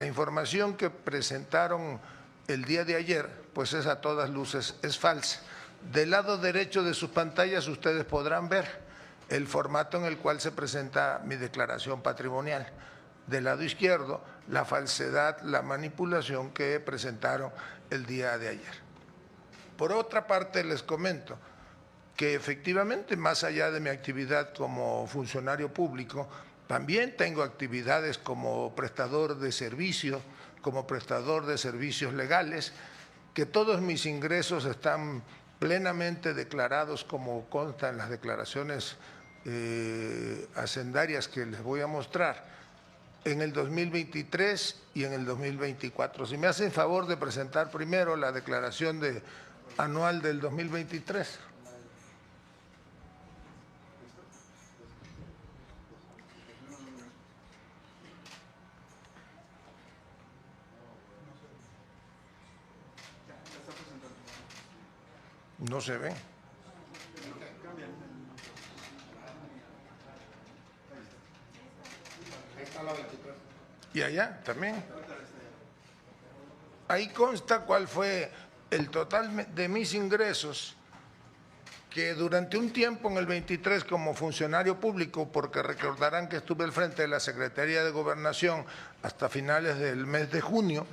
La información que presentaron el día de ayer, pues es a todas luces, es falsa. Del lado derecho de sus pantallas ustedes podrán ver el formato en el cual se presenta mi declaración patrimonial. Del lado izquierdo, la falsedad, la manipulación que presentaron el día de ayer. Por otra parte, les comento que efectivamente, más allá de mi actividad como funcionario público, también tengo actividades como prestador de servicios, legales, que todos mis ingresos están plenamente declarados como consta en las declaraciones hacendarias que les voy a mostrar en el 2023 y en el 2024. Si me hacen favor de presentar primero la declaración anual del 2023. No se ve. Y allá también. Ahí consta cuál fue el total de mis ingresos, que durante un tiempo en el 23 como funcionario público, porque recordarán que estuve al frente de la Secretaría de Gobernación hasta finales del mes de junio,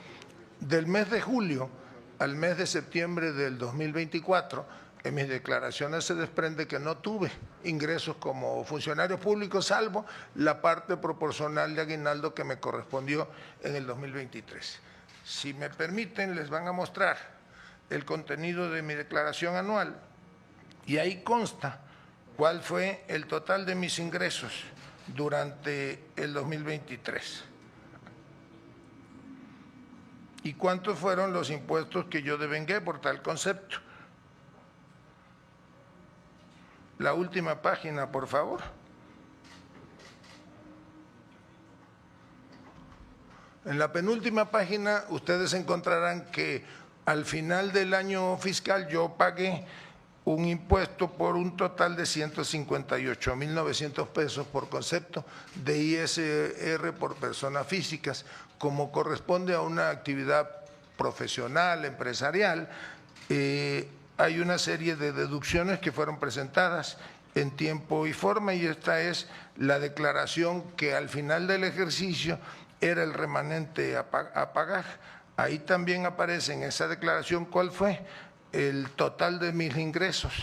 del mes de julio al mes de septiembre del 2024, en mis declaraciones se desprende que no tuve ingresos como funcionario público, salvo la parte proporcional de aguinaldo que me correspondió en el 2023. Si me permiten, les van a mostrar el contenido de mi declaración anual y ahí consta cuál fue el total de mis ingresos durante el 2023. ¿Y cuántos fueron los impuestos que yo devengué por tal concepto? La última página, por favor. En la penúltima página ustedes encontrarán que al final del año fiscal yo pagué un impuesto por un total de 158.900 pesos por concepto de ISR por personas físicas, como corresponde a una actividad profesional, empresarial. Hay una serie de deducciones que fueron presentadas en tiempo y forma y esta es la declaración que al final del ejercicio era el remanente a pagar. Ahí también aparece en esa declaración cuál fue el total de mis ingresos.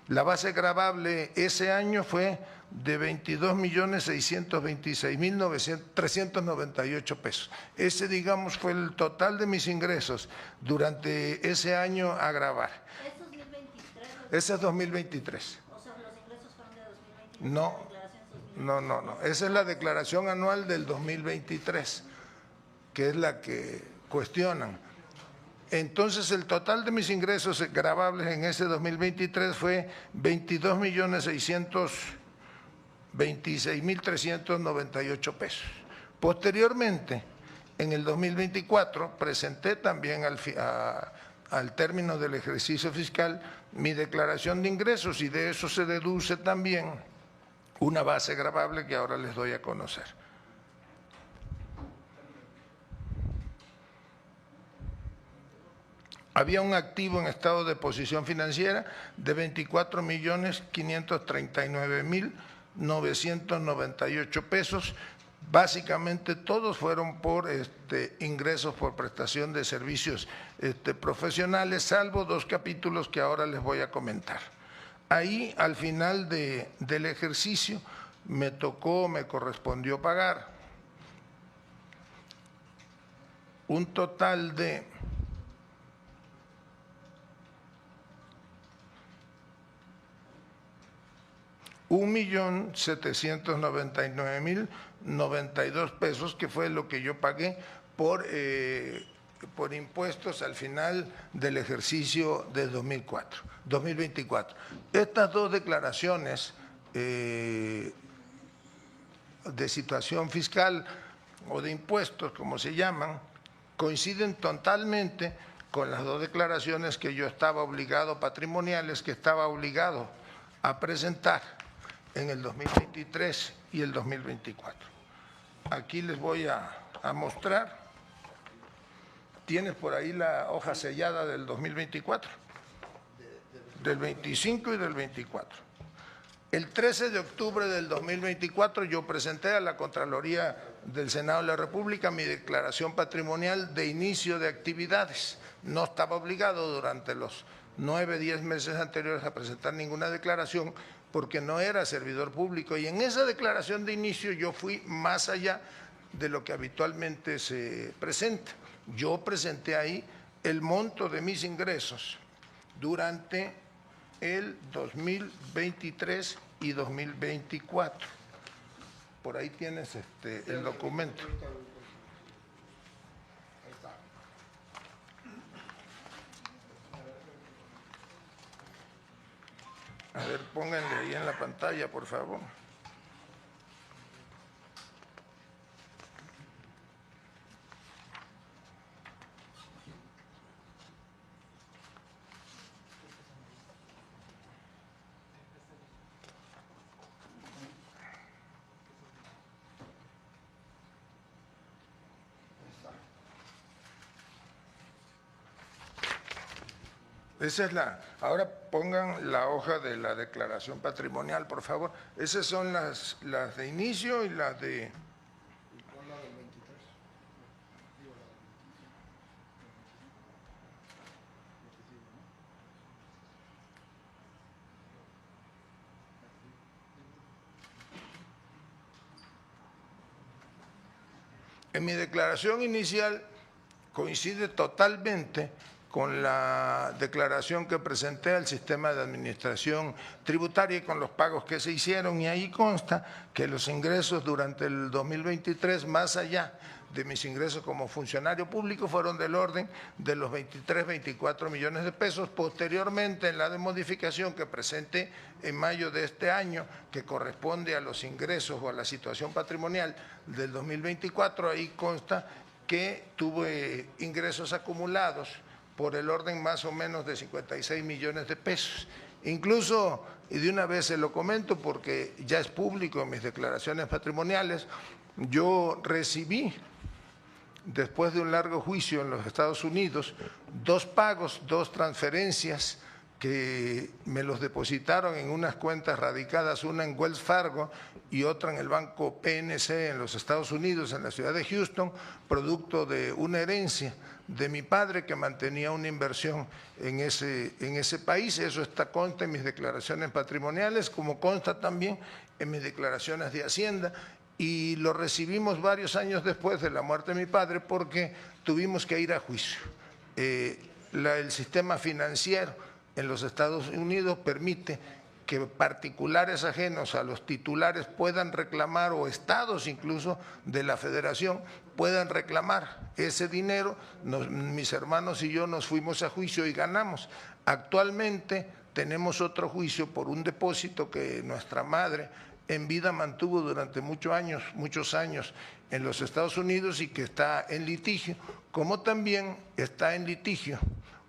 La base gravable ese año fue de 22.626.398 pesos. Ese, digamos, fue el total de mis ingresos durante ese año a grabar. ¿Es 2023? Ese es 2023. O sea, los ingresos fueron de 2023. No. Esa es la declaración anual del 2023, que es la que cuestionan. Entonces, el total de mis ingresos gravables en ese 2023 fue 22.626.398 pesos. Posteriormente, en el 2024, presenté también al término del ejercicio fiscal mi declaración de ingresos y de eso se deduce también una base gravable que ahora les doy a conocer. Había un activo en estado de posición financiera de 24.539.998 pesos. Básicamente todos fueron por ingresos por prestación de servicios profesionales, salvo dos capítulos que ahora les voy a comentar. Ahí, al final del ejercicio, me correspondió pagar un total de $1.799.092 pesos, que fue lo que yo pagué por impuestos al final del ejercicio de 2024. Estas dos declaraciones de situación fiscal o de impuestos, como se llaman, coinciden totalmente con las dos declaraciones que yo estaba obligado, patrimoniales, que estaba obligado a presentar en el 2023 y el 2024. Aquí les voy a mostrar ¿Tienes por ahí la hoja sellada del 2024? Del 25 y del 24. El 13 de octubre del 2024 yo presenté a la Contraloría del Senado de la República mi declaración patrimonial de inicio de actividades. No estaba obligado durante los 9, 10 meses anteriores a presentar ninguna declaración porque no era servidor público, y en esa declaración de inicio yo fui más allá de lo que habitualmente se presenta. Yo presenté ahí el monto de mis ingresos durante el 2023 y 2024. Por ahí tienes el documento. A ver, pónganle ahí en la pantalla, por favor. Esa es ahora pongan la hoja de la declaración patrimonial, por favor. Esas son las de inicio y las de... En mi declaración inicial coincide totalmente con la declaración que presenté al sistema de administración tributaria y con los pagos que se hicieron, y ahí consta que los ingresos durante el 2023, más allá de mis ingresos como funcionario público, fueron del orden de los 23, 24 millones de pesos. Posteriormente, en la de modificación que presenté en mayo de este año, que corresponde a los ingresos o a la situación patrimonial del 2024, ahí consta que tuve ingresos acumulados por el orden más o menos de 56 millones de pesos. Incluso, y de una vez se lo comento porque ya es público en mis declaraciones patrimoniales, yo recibí, después de un largo juicio en los Estados Unidos, 2 pagos, 2 transferencias que me los depositaron en unas cuentas radicadas, una en Wells Fargo y otra en el banco PNC en los Estados Unidos, en la ciudad de Houston, producto de una herencia de mi padre que mantenía una inversión en ese país. Eso consta en mis declaraciones patrimoniales, como consta también en mis declaraciones de Hacienda, y lo recibimos varios años después de la muerte de mi padre porque tuvimos que ir a juicio. El sistema financiero en los Estados Unidos permite que particulares ajenos a los titulares puedan reclamar, o estados incluso de la federación puedan reclamar ese dinero. Mis hermanos y yo nos fuimos a juicio y ganamos. Actualmente tenemos otro juicio por un depósito que nuestra madre en vida mantuvo durante muchos años en los Estados Unidos y que está en litigio, como también está en litigio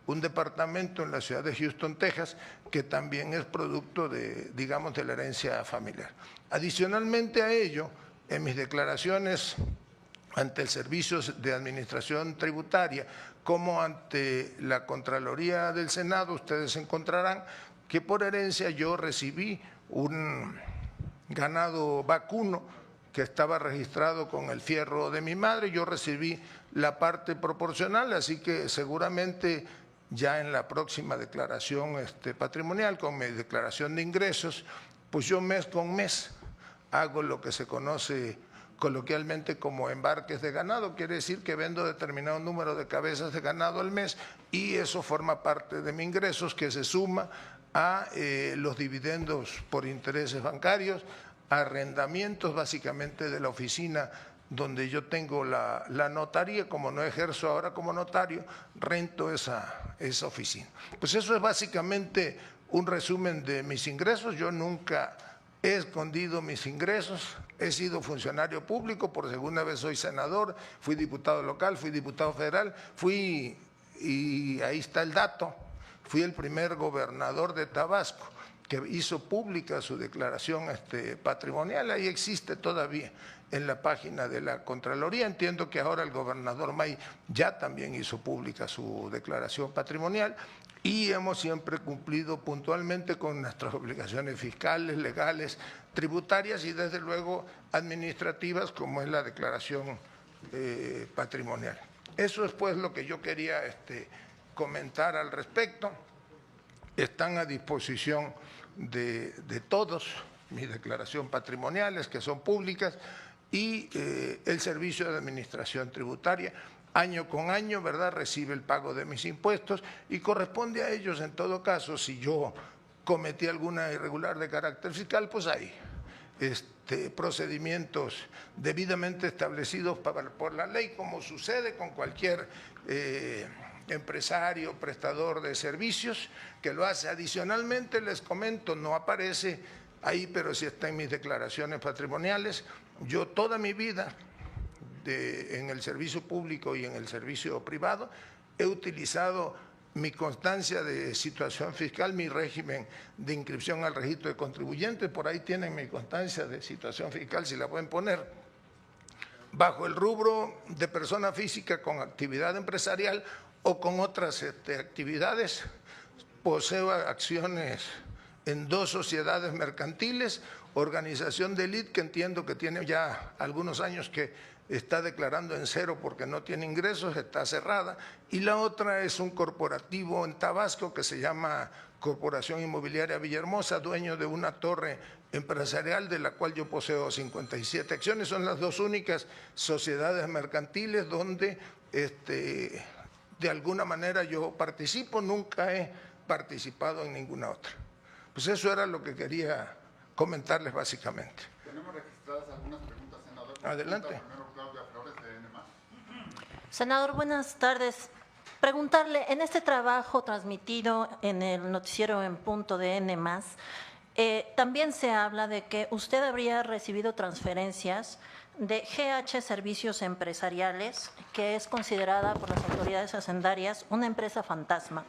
un departamento en la ciudad de Houston, Texas, que también es producto de la herencia familiar. Adicionalmente a ello, en mis declaraciones ante el Servicio de Administración Tributaria como ante la Contraloría del Senado, ustedes encontrarán que por herencia yo recibí un ganado vacuno que estaba registrado con el fierro de mi madre. Yo recibí la parte proporcional, así que seguramente ya en la próxima declaración patrimonial, con mi declaración de ingresos, pues yo mes con mes hago lo que se conoce coloquialmente como embarques de ganado. Quiere decir que vendo determinado número de cabezas de ganado al mes y eso forma parte de mis ingresos, que se suma a los dividendos por intereses bancarios, arrendamientos básicamente de la oficina donde yo tengo la notaría. Como no ejerzo ahora como notario, rento esa oficina. Pues eso es básicamente un resumen de mis ingresos. Yo nunca he escondido mis ingresos, he sido funcionario público, por segunda vez soy senador, fui diputado local, fui diputado federal, y ahí está el dato, fui el primer gobernador de Tabasco que hizo pública su declaración patrimonial, ahí existe todavía en la página de la Contraloría. Entiendo que ahora el gobernador May ya también hizo pública su declaración patrimonial y hemos siempre cumplido puntualmente con nuestras obligaciones fiscales, legales, tributarias y desde luego administrativas, como es la declaración patrimonial. Eso es pues lo que yo quería comentar al respecto. Están a disposición de todos mis declaraciones patrimoniales, que son públicas, y el Servicio de Administración Tributaria, año con año, ¿verdad?, recibe el pago de mis impuestos y corresponde a ellos, en todo caso, si yo cometí alguna irregular de carácter fiscal, pues hay procedimientos debidamente establecidos por la ley, como sucede con cualquier empresario, prestador de servicios que lo hace. Adicionalmente, les comento, no aparece ahí, pero sí está en mis declaraciones patrimoniales, yo toda mi vida en el servicio público y en el servicio privado he utilizado mi constancia de situación fiscal, mi régimen de inscripción al registro de contribuyentes, por ahí tienen mi constancia de situación fiscal, si la pueden poner, bajo el rubro de persona física con actividad empresarial o con otras actividades. Poseo acciones en 2 sociedades mercantiles, organización de élite que entiendo que tiene ya algunos años que está declarando en cero porque no tiene ingresos, está cerrada, y la otra es un corporativo en Tabasco que se llama Corporación Inmobiliaria Villahermosa, dueño de una torre empresarial de la cual yo poseo 57 acciones. Son las 2 únicas sociedades mercantiles donde de alguna manera yo participo, nunca he participado en ninguna otra. Pues eso era lo que quería comentarles básicamente. Tenemos registradas algunas preguntas, senador. Adelante. Primero, Claudia Flores, de N+. Senador, buenas tardes. Preguntarle, en este trabajo transmitido en el noticiero En Punto de N+, también se habla de que usted habría recibido transferencias de GH Servicios Empresariales, que es considerada por las autoridades hacendarias una empresa fantasma.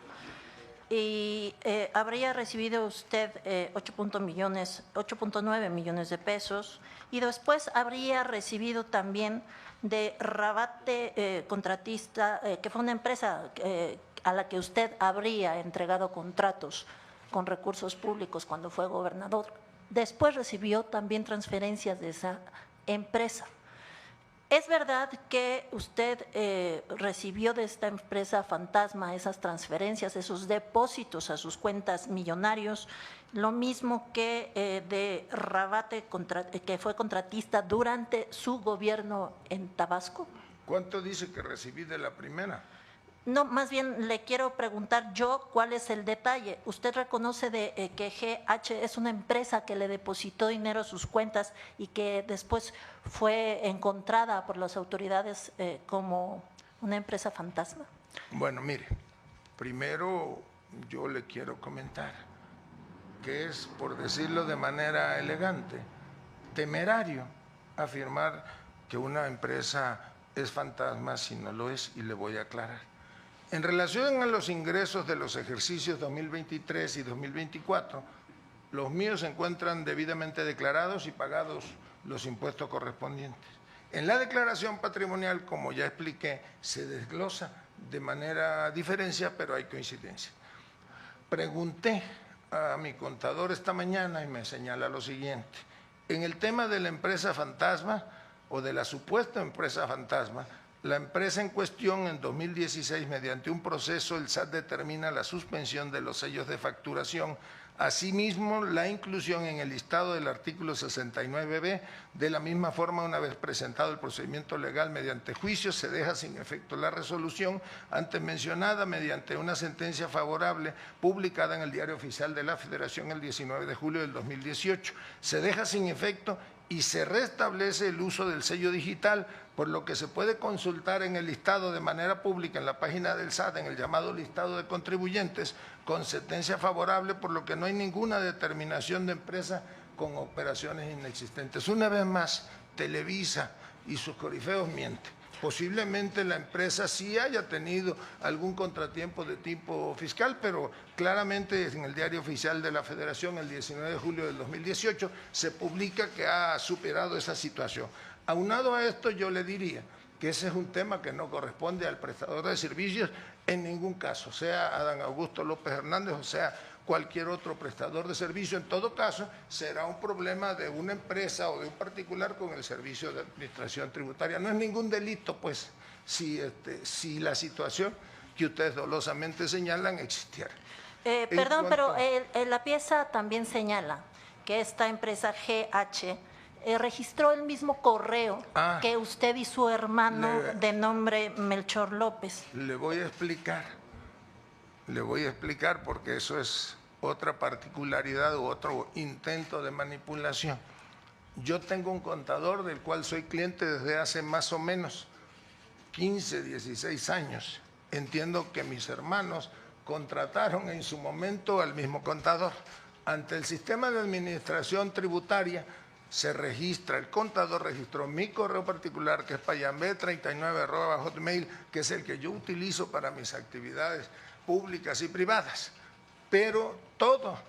Y habría recibido usted 8.9 millones de pesos y después habría recibido también de Rabate Contratista, que fue una empresa a la que usted habría entregado contratos con recursos públicos cuando fue gobernador. Después recibió también transferencias de esa empresa. ¿Es verdad que usted recibió de esta empresa fantasma esas transferencias, esos depósitos a sus cuentas millonarios, lo mismo que de Rabate, que fue contratista durante su gobierno en Tabasco? ¿Cuánto dice que recibí de la primera? No, más bien le quiero preguntar yo cuál es el detalle. ¿Usted reconoce que GH es una empresa que le depositó dinero a sus cuentas y que después fue encontrada por las autoridades como una empresa fantasma? Bueno, mire, primero yo le quiero comentar que es, por decirlo de manera elegante, temerario afirmar que una empresa es fantasma si no lo es, y le voy a aclarar. En relación a los ingresos de los ejercicios 2023 y 2024, los míos se encuentran debidamente declarados y pagados los impuestos correspondientes. En la declaración patrimonial, como ya expliqué, se desglosa de manera diferenciada, pero hay coincidencia. Pregunté a mi contador esta mañana y me señala lo siguiente. En el tema de la empresa fantasma o de la supuesta empresa fantasma, la empresa en cuestión en 2016, mediante un proceso, el SAT determina la suspensión de los sellos de facturación, asimismo la inclusión en el listado del artículo 69B. De la misma forma, una vez presentado el procedimiento legal mediante juicio, se deja sin efecto la resolución antes mencionada mediante una sentencia favorable publicada en el Diario Oficial de la Federación el 19 de julio del 2018. Se deja sin efecto y se restablece el uso del sello digital, por lo que se puede consultar en el listado de manera pública en la página del SAT, en el llamado listado de contribuyentes, con sentencia favorable, por lo que no hay ninguna determinación de empresa con operaciones inexistentes. Una vez más, Televisa y sus corifeos mienten. Posiblemente la empresa sí haya tenido algún contratiempo de tipo fiscal, pero claramente en el Diario Oficial de la Federación el 19 de julio del 2018 se publica que ha superado esa situación. Aunado a esto, yo le diría que ese es un tema que no corresponde al prestador de servicios en ningún caso, sea Adán Augusto López Hernández o sea cualquier otro prestador de servicio. En todo caso, será un problema de una empresa o de un particular con el servicio de administración tributaria. No es ningún delito, pues, si la situación que ustedes dolosamente señalan existiera. Perdón, pero la pieza también señala que esta empresa GH registró el mismo correo que usted y su hermano de nombre Melchor López. Le voy a explicar porque eso es otra particularidad u otro intento de manipulación. Yo tengo un contador del cual soy cliente desde hace más o menos 15, 16 años. Entiendo que mis hermanos contrataron en su momento al mismo contador. Ante el sistema de administración tributaria se registra, el contador registró mi correo particular, que es payambe39@hotmail, que es el que yo utilizo para mis actividades públicas y privadas. Pero todos,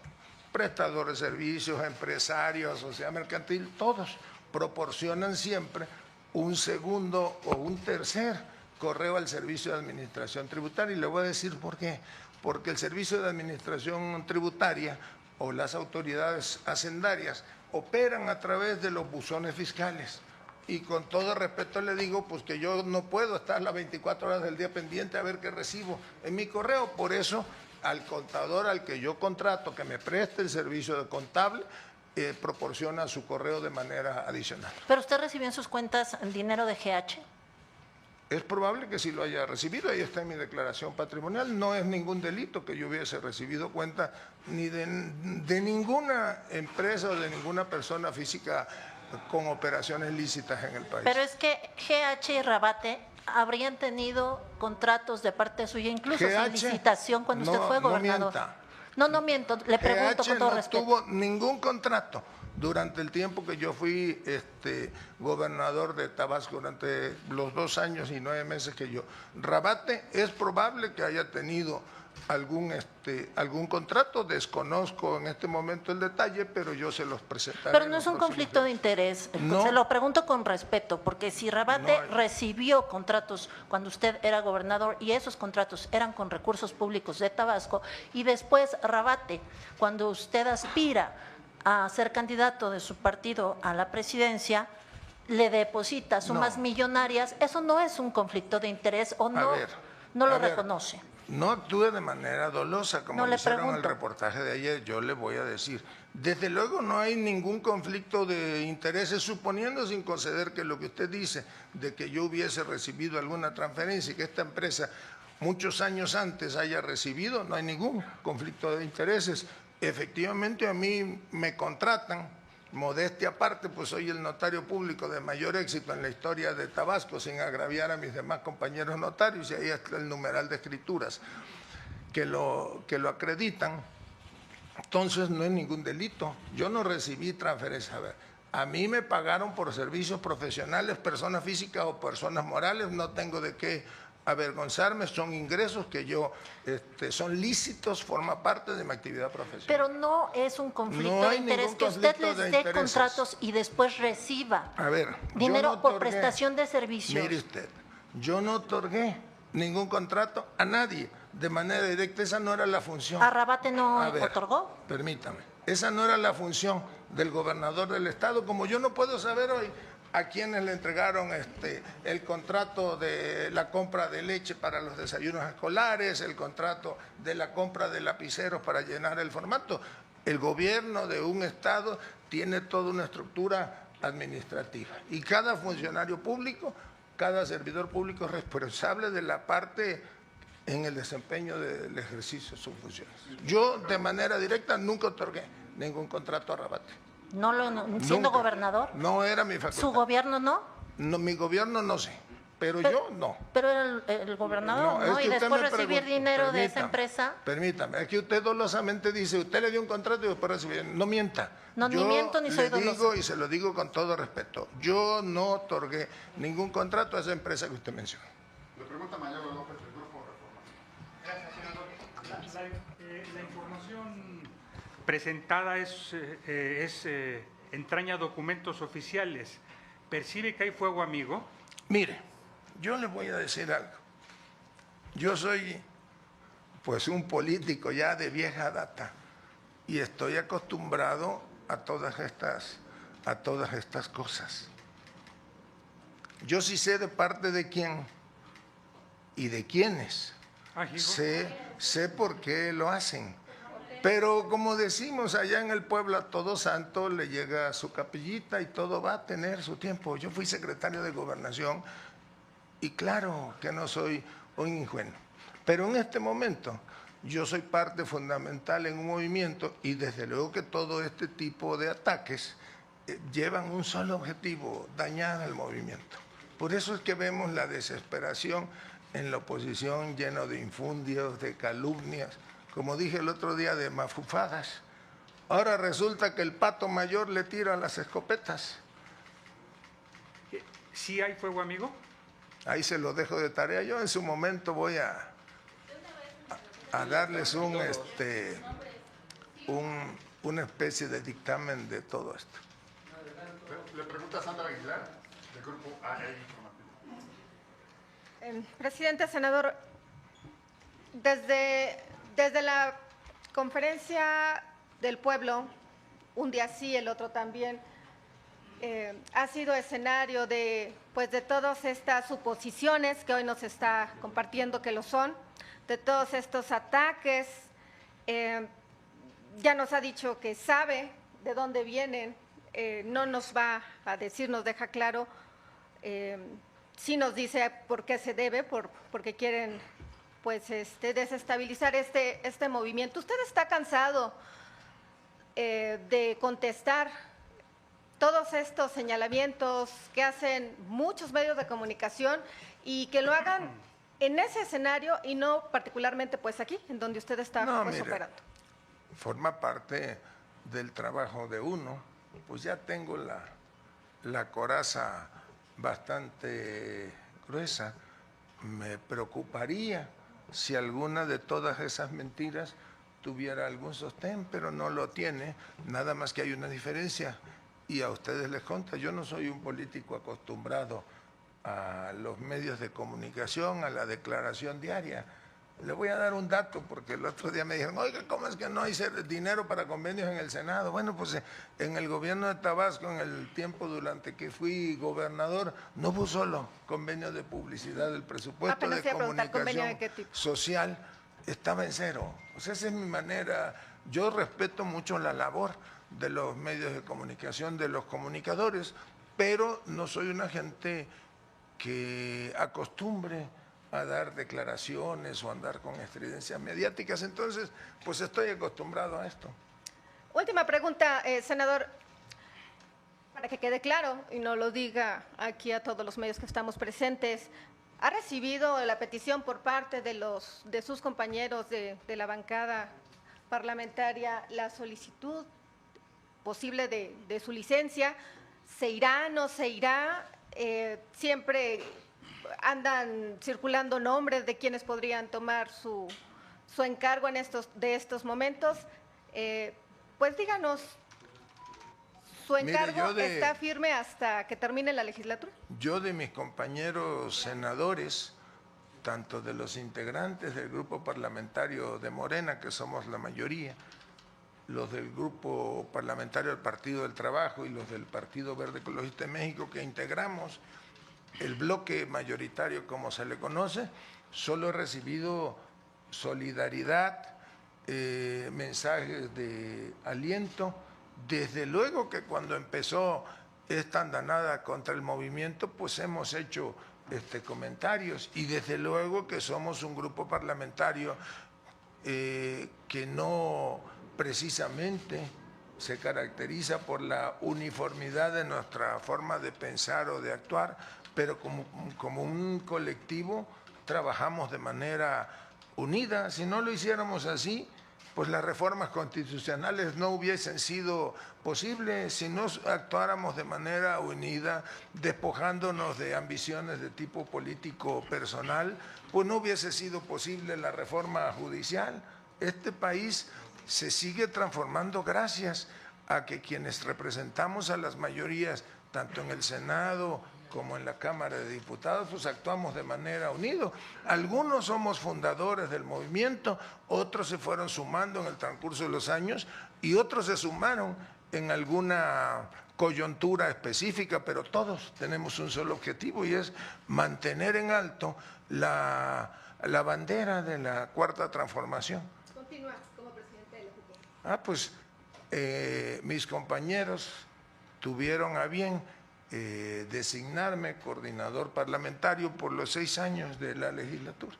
prestadores de servicios, empresarios, sociedad mercantil, todos proporcionan siempre un segundo o un tercer correo al Servicio de Administración Tributaria. Y le voy a decir por qué. Porque el Servicio de Administración Tributaria o las autoridades hacendarias operan a través de los buzones fiscales. Y con todo respeto le digo pues que yo no puedo estar las 24 horas del día pendiente a ver qué recibo en mi correo. Por eso, al contador al que yo contrato, que me preste el servicio de contable, proporciona su correo de manera adicional. ¿Pero usted recibió en sus cuentas dinero de GH? Es probable que sí lo haya recibido, ahí está en mi declaración patrimonial. No es ningún delito que yo hubiese recibido cuenta ni de ninguna empresa o de ninguna persona física con operaciones lícitas en el país. Pero es que GH y Rabate habrían tenido contratos de parte suya, incluso sin licitación cuando usted fue gobernador. No miento, le pregunto con todo respeto. No tuvo ningún contrato durante el tiempo que yo fui gobernador de Tabasco, durante los 2 años y 9 meses que yo. Rabate es probable que haya tenido algún contrato, desconozco en este momento el detalle, pero yo se los presentaré. Pero no es un conflicto de interés, se lo pregunto con respeto, porque si Rabate recibió contratos cuando usted era gobernador y esos contratos eran con recursos públicos de Tabasco, y después Rabate, cuando usted aspira a ser candidato de su partido a la presidencia, le deposita sumas millonarias, ¿eso no es un conflicto de interés o no lo reconoce? No actúe de manera dolosa, como lo hicieron en el reportaje de ayer. Yo le voy a decir, desde luego no hay ningún conflicto de intereses, suponiendo sin conceder que lo que usted dice, de que yo hubiese recibido alguna transferencia y que esta empresa muchos años antes haya recibido, no hay ningún conflicto de intereses. Efectivamente, a mí me contratan, modestia aparte, pues soy el notario público de mayor éxito en la historia de Tabasco, sin agraviar a mis demás compañeros notarios, y ahí está el numeral de escrituras que lo acreditan. Entonces no es ningún delito. Yo no recibí transferencia. A mí me pagaron por servicios profesionales, personas físicas o personas morales, no tengo de qué avergonzarme, son ingresos que yo, son lícitos, forma parte de mi actividad profesional. Pero no es un conflicto de interés que usted les dé contratos y después reciba dinero por prestación de servicios. Mire usted, yo no otorgué ningún contrato a nadie de manera directa, esa no era la función. ¿A Rabate no otorgó? Permítame, esa no era la función del gobernador del estado, como yo no puedo saber hoy a quienes le entregaron el contrato de la compra de leche para los desayunos escolares, el contrato de la compra de lapiceros para llenar el formato. El gobierno de un estado tiene toda una estructura administrativa y cada funcionario público, cada servidor público es responsable de la parte en el desempeño del ejercicio de sus funciones. Yo de manera directa nunca otorgué ningún contrato a Rabate. ¿Siendo gobernador? No era mi facultad. ¿Su gobierno no? No, mi gobierno no sé, pero yo no. Pero era el gobernador, ¿no? Y después recibir dinero de esa empresa. Permítame, es que usted dolosamente dice, usted le dio un contrato y después recibió. No mienta. No, ni miento ni soy dolosa. Digo, y se lo digo con todo respeto, yo no otorgué ningún contrato a esa empresa que usted menciona. Le pregunta Mayalo López del Grupo Reforma. Gracias, senador. La información presentada entraña documentos oficiales, ¿Percibe que hay fuego amigo? Mire, yo le voy a decir algo. Yo soy pues un político ya de vieja data y estoy acostumbrado a todas estas cosas. Yo sí sé de parte de quién y de quiénes. Sé por qué lo hacen. Pero como decimos allá en el pueblo, a todo santo le llega su capillita y todo va a tener su tiempo. Yo fui secretario de Gobernación y claro que no soy un ingenuo. Pero en este momento yo soy parte fundamental en un movimiento y desde luego que todo este tipo de ataques llevan un solo objetivo, dañar al movimiento. Por eso es que vemos la desesperación en la oposición, lleno de infundios, de calumnias, como dije el otro día, de mafufadas. Ahora resulta que el pato mayor le tira las escopetas. ¿Sí hay fuego amigo? Ahí se lo dejo de tarea. Yo en su momento voy a darles una especie de dictamen de todo esto. Le pregunta Sandra Aguilar, del grupo AE Informativo. Presidente, senador, desde la conferencia del pueblo, un día sí, el otro también, ha sido escenario de todas estas suposiciones que hoy nos está compartiendo que lo son, de todos estos ataques. Ya nos ha dicho que sabe de dónde vienen, no nos va a decir, nos deja claro, sí nos dice por qué se debe, porque quieren desestabilizar este movimiento. ¿Usted está cansado de contestar todos estos señalamientos que hacen muchos medios de comunicación y que lo hagan en ese escenario y no particularmente aquí, en donde usted está operando? Forma parte del trabajo de uno. Pues ya tengo la coraza bastante gruesa. Me preocuparía si alguna de todas esas mentiras tuviera algún sostén, pero no lo tiene, nada más que hay una diferencia. Y a ustedes les consta, yo no soy un político acostumbrado a los medios de comunicación, a la declaración diaria. Le voy a dar un dato, porque el otro día me dijeron, oiga, ¿cómo es que no hay dinero para convenios en el Senado? Bueno, pues en el gobierno de Tabasco, en el tiempo durante que fui gobernador, no hubo solo convenio de publicidad, del presupuesto de comunicación social estaba en cero. O sea, esa es mi manera. Yo respeto mucho la labor de los medios de comunicación, de los comunicadores, pero no soy una gente que acostumbre a dar declaraciones o andar con estridencias mediáticas. Entonces, pues estoy acostumbrado a esto. Última pregunta, senador, para que quede claro y no lo diga aquí a todos los medios que estamos presentes. ¿Ha recibido la petición por parte de sus compañeros de la bancada parlamentaria la solicitud posible de su licencia? ¿Se irá, no se irá? Siempre andan circulando nombres de quienes podrían tomar su encargo en estos momentos. Pues díganos, ¿su encargo está firme hasta que termine la legislatura? Yo de mis compañeros senadores, tanto de los integrantes del grupo parlamentario de Morena, que somos la mayoría, los del grupo parlamentario del Partido del Trabajo y los del Partido Verde Ecologista de México, que integramos el bloque mayoritario, como se le conoce, solo he recibido solidaridad, mensajes de aliento. Desde luego que cuando empezó esta andanada contra el movimiento, pues hemos hecho comentarios, y desde luego que somos un grupo parlamentario que no precisamente se caracteriza por la uniformidad de nuestra forma de pensar o de actuar, pero como un colectivo trabajamos de manera unida. Si no lo hiciéramos así, pues las reformas constitucionales no hubiesen sido posibles. Si no actuáramos de manera unida, despojándonos de ambiciones de tipo político personal, pues no hubiese sido posible la reforma judicial. Este país se sigue transformando gracias a que quienes representamos a las mayorías tanto en el Senado como en la Cámara de Diputados, pues actuamos de manera unida. Algunos somos fundadores del movimiento, otros se fueron sumando en el transcurso de los años y otros se sumaron en alguna coyuntura específica, pero todos tenemos un solo objetivo y es mantener en alto la bandera de la Cuarta Transformación. Continúa como presidente de la JUCOPO. Pues mis compañeros tuvieron a bien designarme coordinador parlamentario por los 6 años de la legislatura.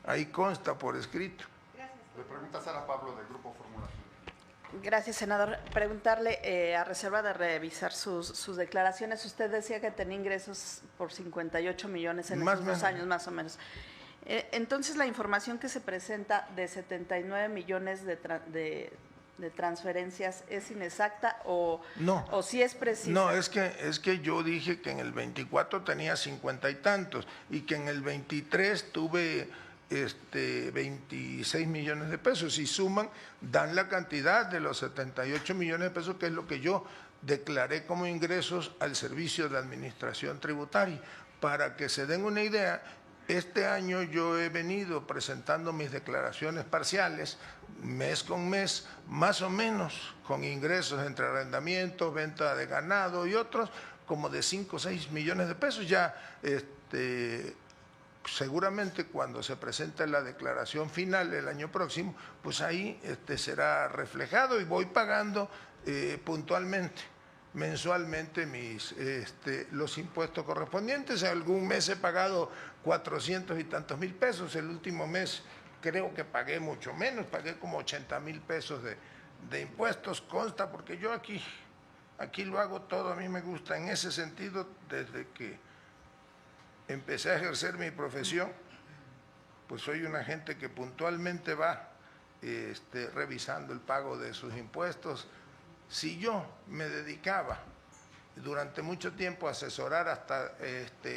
Ahí consta por escrito. Le pregunta Sara Pablo del Grupo Formulación. Gracias, senador. Preguntarle, a reserva de revisar sus declaraciones, usted decía que tenía ingresos por 58 millones en Más esos o 2 menos. años, más o menos. Entonces, la información que se presenta de 79 millones de transferencias es inexacta o sí es precisa. No, es que yo dije que en el 24 tenía 50 y tantos y que en el 23 tuve 26 millones de pesos y suman, dan la cantidad de los 78 millones de pesos, que es lo que yo declaré como ingresos al servicio de la administración tributaria. Para que se den una idea, este año yo he venido presentando mis declaraciones parciales mes con mes, más o menos con ingresos entre arrendamientos, venta de ganado y otros, como de 5 o 6 millones de pesos. Ya seguramente cuando se presente la declaración final el año próximo, pues ahí será reflejado y voy pagando puntualmente, mensualmente los impuestos correspondientes. Algún mes he pagado 400 y tantos mil pesos, el último mes creo que pagué mucho menos, pagué como 80,000 pesos de impuestos, consta, porque yo aquí lo hago todo, a mí me gusta en ese sentido. Desde que empecé a ejercer mi profesión, pues soy una gente que puntualmente va revisando el pago de sus impuestos. Si yo me dedicaba durante mucho tiempo a asesorar hasta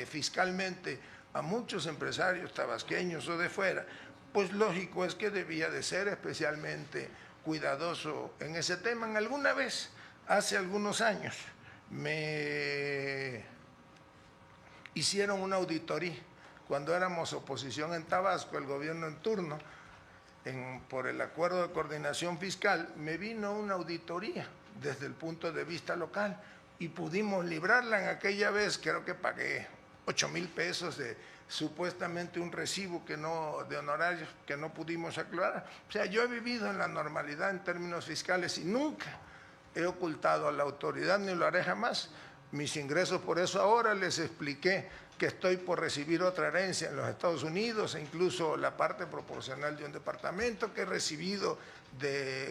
fiscalmente a muchos empresarios tabasqueños o de fuera, pues lógico es que debía de ser especialmente cuidadoso en ese tema. En alguna vez, hace algunos años, me hicieron una auditoría cuando éramos oposición en Tabasco, el gobierno en turno, por el acuerdo de coordinación fiscal, me vino una auditoría desde el punto de vista local y pudimos librarla. En aquella vez creo que pagué 8,000 pesos de supuestamente un recibo de honorarios que no pudimos aclarar. O sea, yo he vivido en la normalidad en términos fiscales y nunca he ocultado a la autoridad, ni lo haré jamás, mis ingresos. Por eso ahora les expliqué que estoy por recibir otra herencia en los Estados Unidos, e incluso la parte proporcional de un departamento que he recibido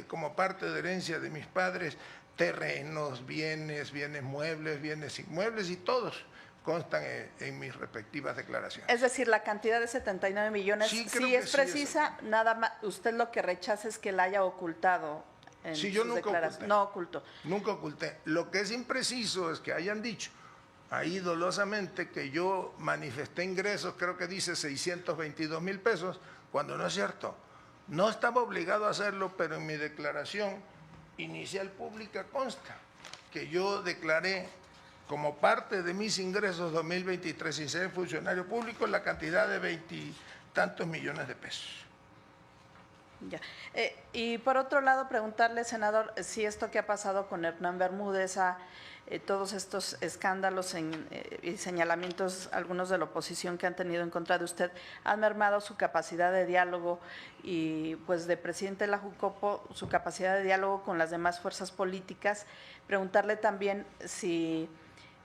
como parte de herencia de mis padres, terrenos, bienes muebles, bienes inmuebles, y todos constan en mis respectivas declaraciones. Es decir, la cantidad de 79 millones sí es precisa, nada más. Usted lo que rechaza es que la haya ocultado en Sí, yo sus nunca declaraciones. oculté. No ocultó. Nunca oculté. Lo que es impreciso es que hayan dicho ahí dolosamente que yo manifesté ingresos, creo que dice 622,000 pesos, cuando no es cierto. No estaba obligado a hacerlo, pero en mi declaración inicial pública consta que yo declaré como parte de mis ingresos 2023 y ser funcionario público la cantidad de 20 y tantos millones de pesos. Ya. Y por otro lado, preguntarle, senador, si esto que ha pasado con Hernán Bermúdez, todos estos escándalos y señalamientos, algunos de la oposición que han tenido en contra de usted, han mermado su capacidad de diálogo y, pues, de presidente de la JUCOPO, su capacidad de diálogo con las demás fuerzas políticas. Preguntarle también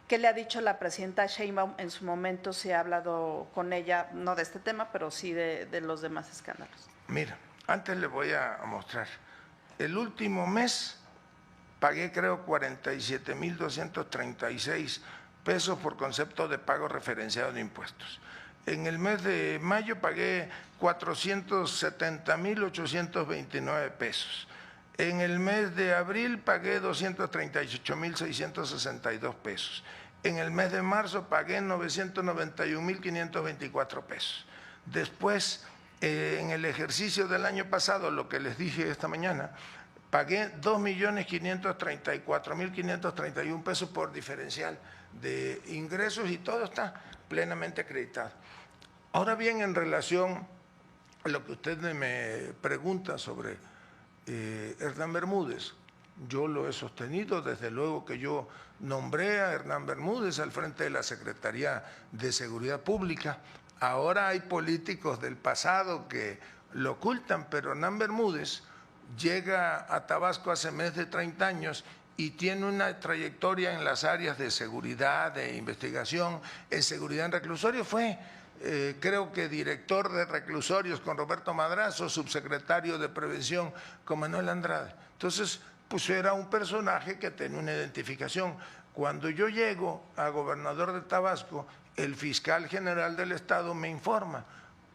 qué le ha dicho la presidenta Sheinbaum en su momento, si ha hablado con ella, no de este tema, pero sí de los demás escándalos. Mira, antes le voy a mostrar. El último mes pagué, creo, 47,236 pesos por concepto de pago referenciado de impuestos. En el mes de mayo pagué 470,829 pesos. En el mes de abril pagué 238,662 pesos. En el mes de marzo pagué 991,524 pesos. Después, en el ejercicio del año pasado, lo que les dije esta mañana, pagué 2.534.531 pesos por diferencial de ingresos y todo está plenamente acreditado. Ahora bien, en relación a lo que usted me pregunta sobre Hernán Bermúdez, yo lo he sostenido desde luego que yo nombré a Hernán Bermúdez al frente de la Secretaría de Seguridad Pública. Ahora hay políticos del pasado que lo ocultan, pero Hernán Bermúdez llega a Tabasco hace más de 30 años y tiene una trayectoria en las áreas de seguridad, de investigación, en seguridad en reclusorios. Fue, creo que director de reclusorios con Roberto Madrazo, subsecretario de Prevención con Manuel Andrade. Entonces, pues era un personaje que tenía una identificación. Cuando yo llego a gobernador de Tabasco, el fiscal general del Estado me informa,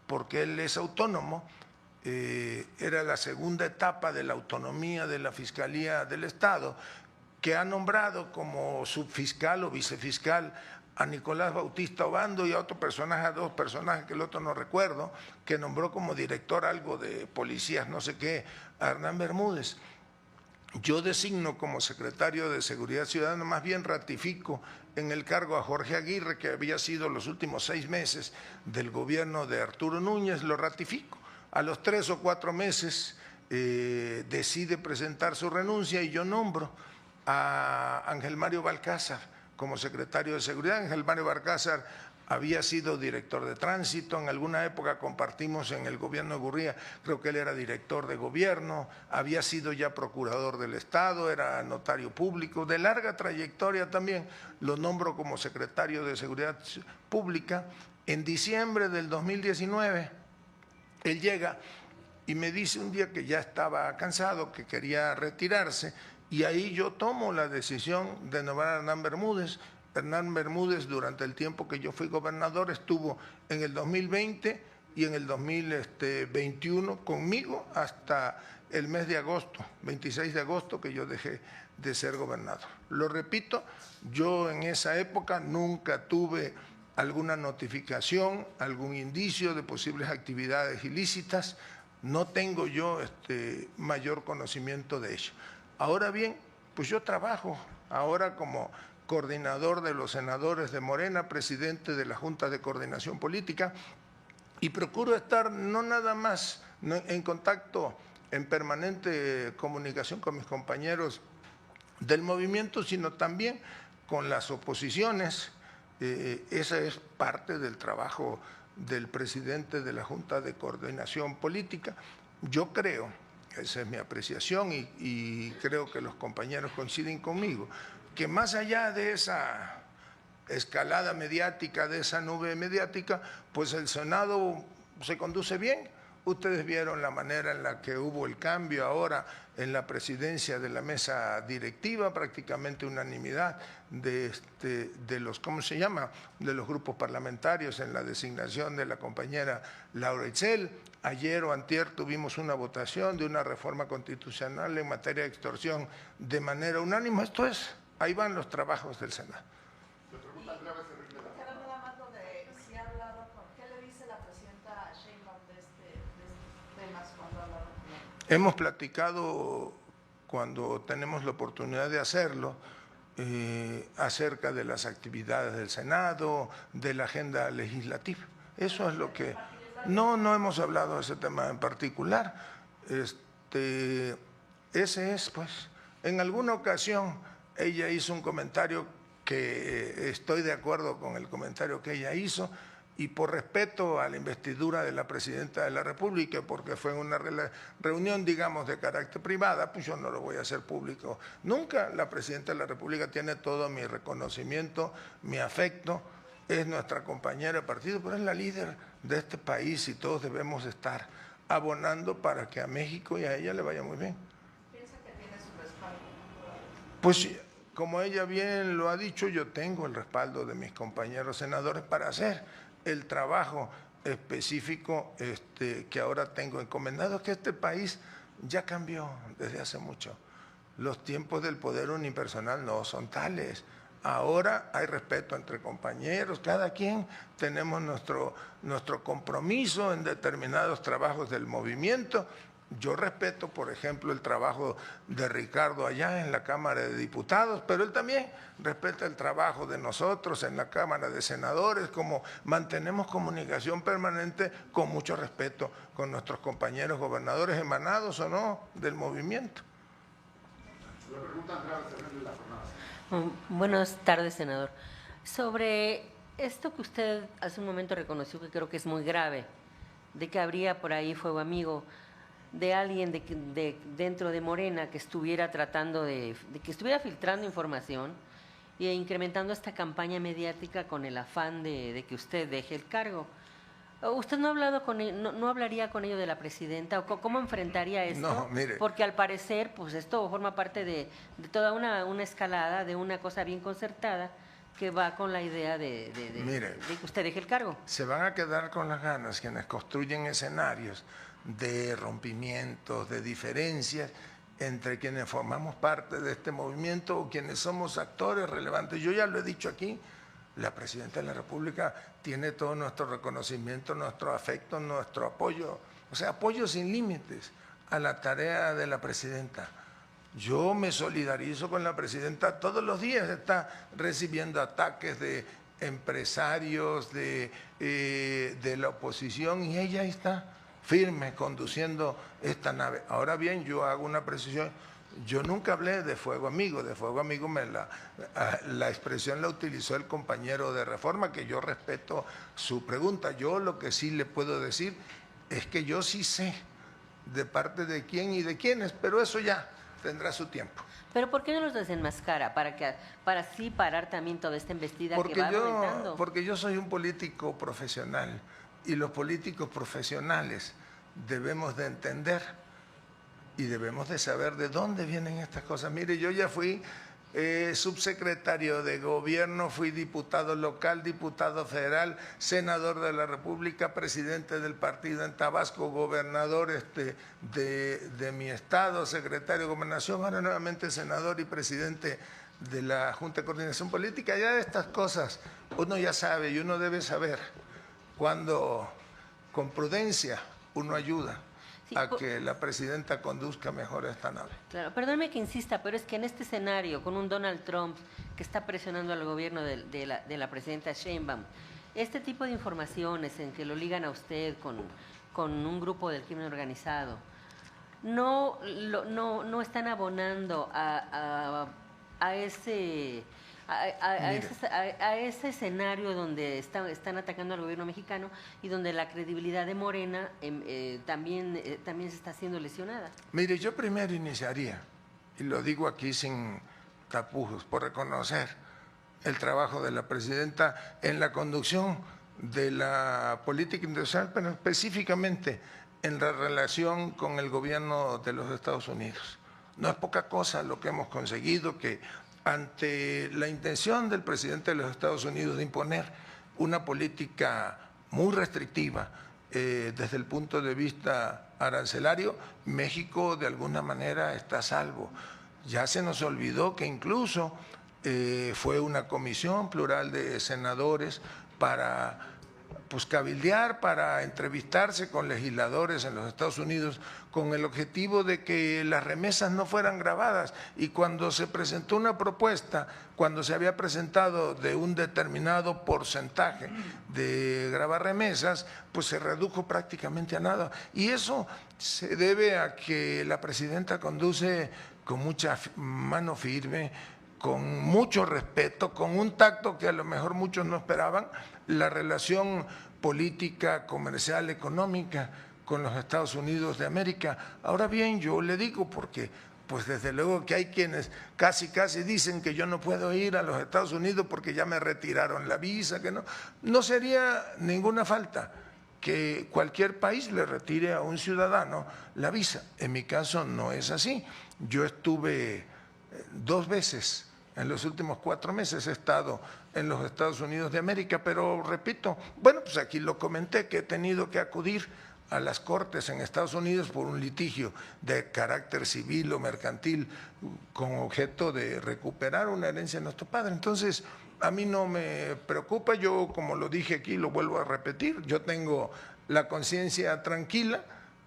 porque él es autónomo, era la segunda etapa de la autonomía de la Fiscalía del Estado, que ha nombrado como subfiscal o vicefiscal a Nicolás Bautista Obando y a otro personaje, a dos personajes que el otro no recuerdo, que nombró como director algo de policías, no sé qué, a Hernán Bermúdez. Yo designo como secretario de Seguridad Ciudadana, más bien ratifico en el cargo a Jorge Aguirre, que había sido los últimos 6 meses del gobierno de Arturo Núñez, lo ratifico. A los 3 o 4 meses decide presentar su renuncia y yo nombro a Ángel Mario Balcázar como secretario de Seguridad. Ángel Mario Balcázar había sido director de tránsito, en alguna época compartimos en el gobierno de Gurría, creo que él era director de gobierno, había sido ya procurador del Estado, era notario público, de larga trayectoria también, lo nombro como secretario de Seguridad Pública. En diciembre del 2019, él llega y me dice un día que ya estaba cansado, que quería retirarse, y ahí yo tomo la decisión de nombrar a Hernán Bermúdez. Hernán Bermúdez, durante el tiempo que yo fui gobernador, estuvo en el 2020 y en el 2021 conmigo hasta el mes de agosto, 26 de agosto, que yo dejé de ser gobernador. Lo repito, yo en esa época nunca tuve alguna notificación, algún indicio de posibles actividades ilícitas, no tengo yo mayor conocimiento de ello. Ahora bien, pues yo trabajo ahora como coordinador de los senadores de Morena, presidente de la Junta de Coordinación Política, y procuro estar no nada más en contacto, en permanente comunicación con mis compañeros del movimiento, sino también con las oposiciones. Esa es parte del trabajo del presidente de la Junta de Coordinación Política. Yo creo, esa es mi apreciación y creo que los compañeros coinciden conmigo, que más allá de esa escalada mediática, de esa nube mediática, pues el Senado se conduce bien. Ustedes vieron la manera en la que hubo el cambio ahora en la presidencia de la mesa directiva, prácticamente unanimidad de los, ¿cómo se llama?, de los grupos parlamentarios en la designación de la compañera Laura Itzel. Ayer o antier tuvimos una votación de una reforma constitucional en materia de extorsión de manera unánime. Esto es, ahí van los trabajos del Senado. Hemos platicado, cuando tenemos la oportunidad de hacerlo, acerca de las actividades del Senado, de la agenda legislativa. Eso es lo que... No hemos hablado de ese tema en particular. Ese es, pues, en alguna ocasión ella hizo un comentario que estoy de acuerdo con el comentario que ella hizo, y por respeto a la investidura de la Presidenta de la República, porque fue una reunión, digamos, de carácter privada, pues yo no lo voy a hacer público. Nunca. La Presidenta de la República tiene todo mi reconocimiento, mi afecto, es nuestra compañera de partido, pero es la líder de este país y todos debemos estar abonando para que a México y a ella le vaya muy bien. ¿Piensa que tiene su respaldo? Pues como ella bien lo ha dicho, yo tengo el respaldo de mis compañeros senadores para hacer el trabajo específico que ahora tengo encomendado. Que este país ya cambió desde hace mucho. Los tiempos del poder unipersonal no son tales. Ahora hay respeto entre compañeros, cada quien tenemos nuestro compromiso en determinados trabajos del movimiento Yo respeto, por ejemplo, el trabajo de Ricardo allá en la Cámara de Diputados, pero él también respeta el trabajo de nosotros en la Cámara de Senadores, como mantenemos comunicación permanente con mucho respeto con nuestros compañeros gobernadores emanados o no del movimiento. La pregunta Andrea Becerril de la jornada. Buenas tardes, senador. Sobre esto que usted hace un momento reconoció, que creo que es muy grave, de que habría por ahí fuego amigo de alguien dentro de Morena que estuviera tratando de que estuviera filtrando información e incrementando esta campaña mediática con el afán de que usted deje el cargo. ¿Usted no ha hablado con no hablaría con ello de la presidenta o cómo enfrentaría esto? No, mire. Porque al parecer, pues esto forma parte de toda una escalada, de una cosa bien concertada que va con la idea de que usted deje el cargo. Se van a quedar con las ganas quienes construyen escenarios de rompimientos, de diferencias entre quienes formamos parte de este movimiento o quienes somos actores relevantes. Yo ya lo he dicho aquí, la Presidenta de la República tiene todo nuestro reconocimiento, nuestro afecto, nuestro apoyo, o sea, apoyo sin límites a la tarea de la Presidenta. Yo me solidarizo con la Presidenta, todos los días está recibiendo ataques de empresarios, de la oposición, y ella está firme conduciendo esta nave. Ahora bien, yo hago una precisión. Yo nunca hablé de fuego amigo. De fuego amigo la expresión la utilizó el compañero de Reforma, que yo respeto su pregunta. Yo lo que sí le puedo decir es que yo sí sé de parte de quién y de quiénes, pero eso ya tendrá su tiempo. ¿Pero por qué no los desenmascara? Para así parar también toda esta embestida que va aumentando. Porque yo soy un político profesional y los políticos profesionales debemos de entender y debemos de saber de dónde vienen estas cosas. Mire, yo ya fui subsecretario de gobierno, fui diputado local, diputado federal, senador de la República, presidente del partido en Tabasco, gobernador de mi estado, secretario de Gobernación, ahora nuevamente senador y presidente de la Junta de Coordinación Política. Ya de estas cosas uno ya sabe y uno debe saber cuando con prudencia uno ayuda a que la presidenta conduzca mejor esta nave. Claro, perdóneme que insista, pero es que en este escenario, con un Donald Trump que está presionando al gobierno de la presidenta Sheinbaum, este tipo de informaciones en que lo ligan a usted con un grupo del crimen organizado, no están abonando a ese escenario donde están atacando al gobierno mexicano y donde la credibilidad de Morena también se está siendo lesionada. Mire, yo primero iniciaría, y lo digo aquí sin tapujos, por reconocer el trabajo de la presidenta en la conducción de la política industrial, pero específicamente en la relación con el gobierno de los Estados Unidos. No es poca cosa lo que hemos conseguido, que ante la intención del presidente de los Estados Unidos de imponer una política muy restrictiva desde el punto de vista arancelario, México de alguna manera está a salvo. Ya se nos olvidó que incluso fue una comisión plural de senadores para cabildear, para entrevistarse con legisladores en los Estados Unidos con el objetivo de que las remesas no fueran gravadas. Y cuando se presentó una propuesta, cuando se había presentado de un determinado porcentaje de gravar remesas, pues se redujo prácticamente a nada. Y eso se debe a que la presidenta conduce con mucha mano firme, con mucho respeto, con un tacto que a lo mejor muchos no esperaban, la relación política, comercial, económica con los Estados Unidos de América. Ahora bien, yo le digo porque, pues desde luego que hay quienes casi dicen que yo no puedo ir a los Estados Unidos porque ya me retiraron la visa, que no sería ninguna falta que cualquier país le retire a un ciudadano la visa. En mi caso no es así. Yo estuve 2 veces en los últimos 4 meses, he estado en los Estados Unidos de América, pero repito, bueno, pues aquí lo comenté, que he tenido que acudir a las cortes en Estados Unidos por un litigio de carácter civil o mercantil con objeto de recuperar una herencia de nuestro padre. Entonces, a mí no me preocupa, yo como lo dije aquí, lo vuelvo a repetir, yo tengo la conciencia tranquila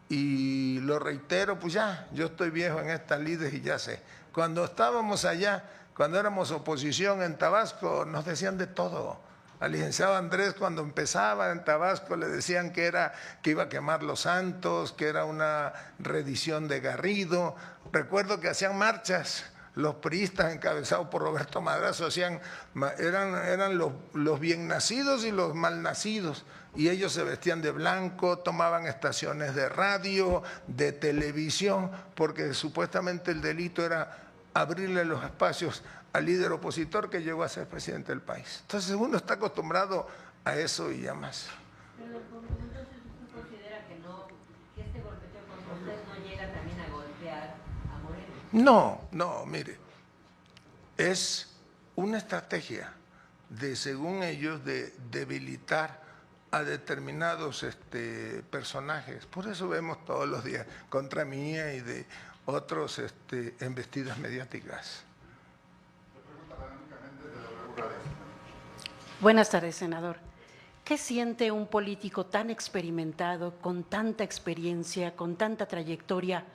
y lo reitero, pues ya, yo estoy viejo en estas lides y ya sé. Cuando estábamos allá, cuando éramos oposición en Tabasco, nos decían de todo. Al licenciado Andrés, cuando empezaba en Tabasco, le decían que iba a quemar Los Santos, que era una reedición de Garrido. Recuerdo que hacían marchas, los priistas encabezados por Roberto Madrazo, eran los bien nacidos y los mal nacidos, y ellos se vestían de blanco, tomaban estaciones de radio, de televisión, porque supuestamente el delito era abrirle los espacios al líder opositor que llegó a ser presidente del país. Entonces uno está acostumbrado a eso y ya más. Pero entonces usted considera que este golpeteo contra usted no llega también a golpear a Moreno. No, mire, es una estrategia según ellos, de debilitar a determinados personajes. Por eso vemos todos los días contra mía y de otros embestidas mediáticas. Buenas tardes, senador. ¿Qué siente un político tan experimentado, con tanta experiencia, con tanta trayectoria,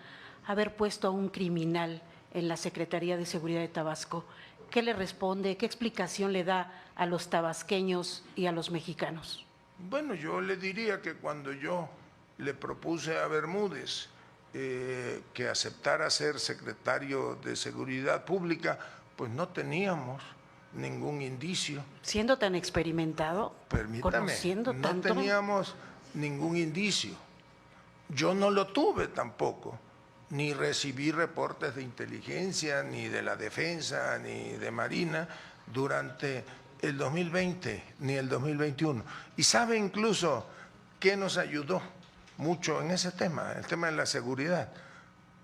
haber puesto a un criminal en la Secretaría de Seguridad de Tabasco? ¿Qué le responde? ¿Qué explicación le da a los tabasqueños y a los mexicanos? Bueno, yo le diría que cuando yo le propuse a Bermúdez que aceptara ser secretario de Seguridad Pública, pues no teníamos ningún indicio. Siendo tan experimentado, Permítame, conociendo no tanto. teníamos ningún indicio. Yo no lo tuve tampoco, ni recibí reportes de inteligencia, ni de la defensa, ni de Marina durante el 2020, ni el 2021. Y sabe incluso qué nos ayudó mucho en ese tema, el tema de la seguridad,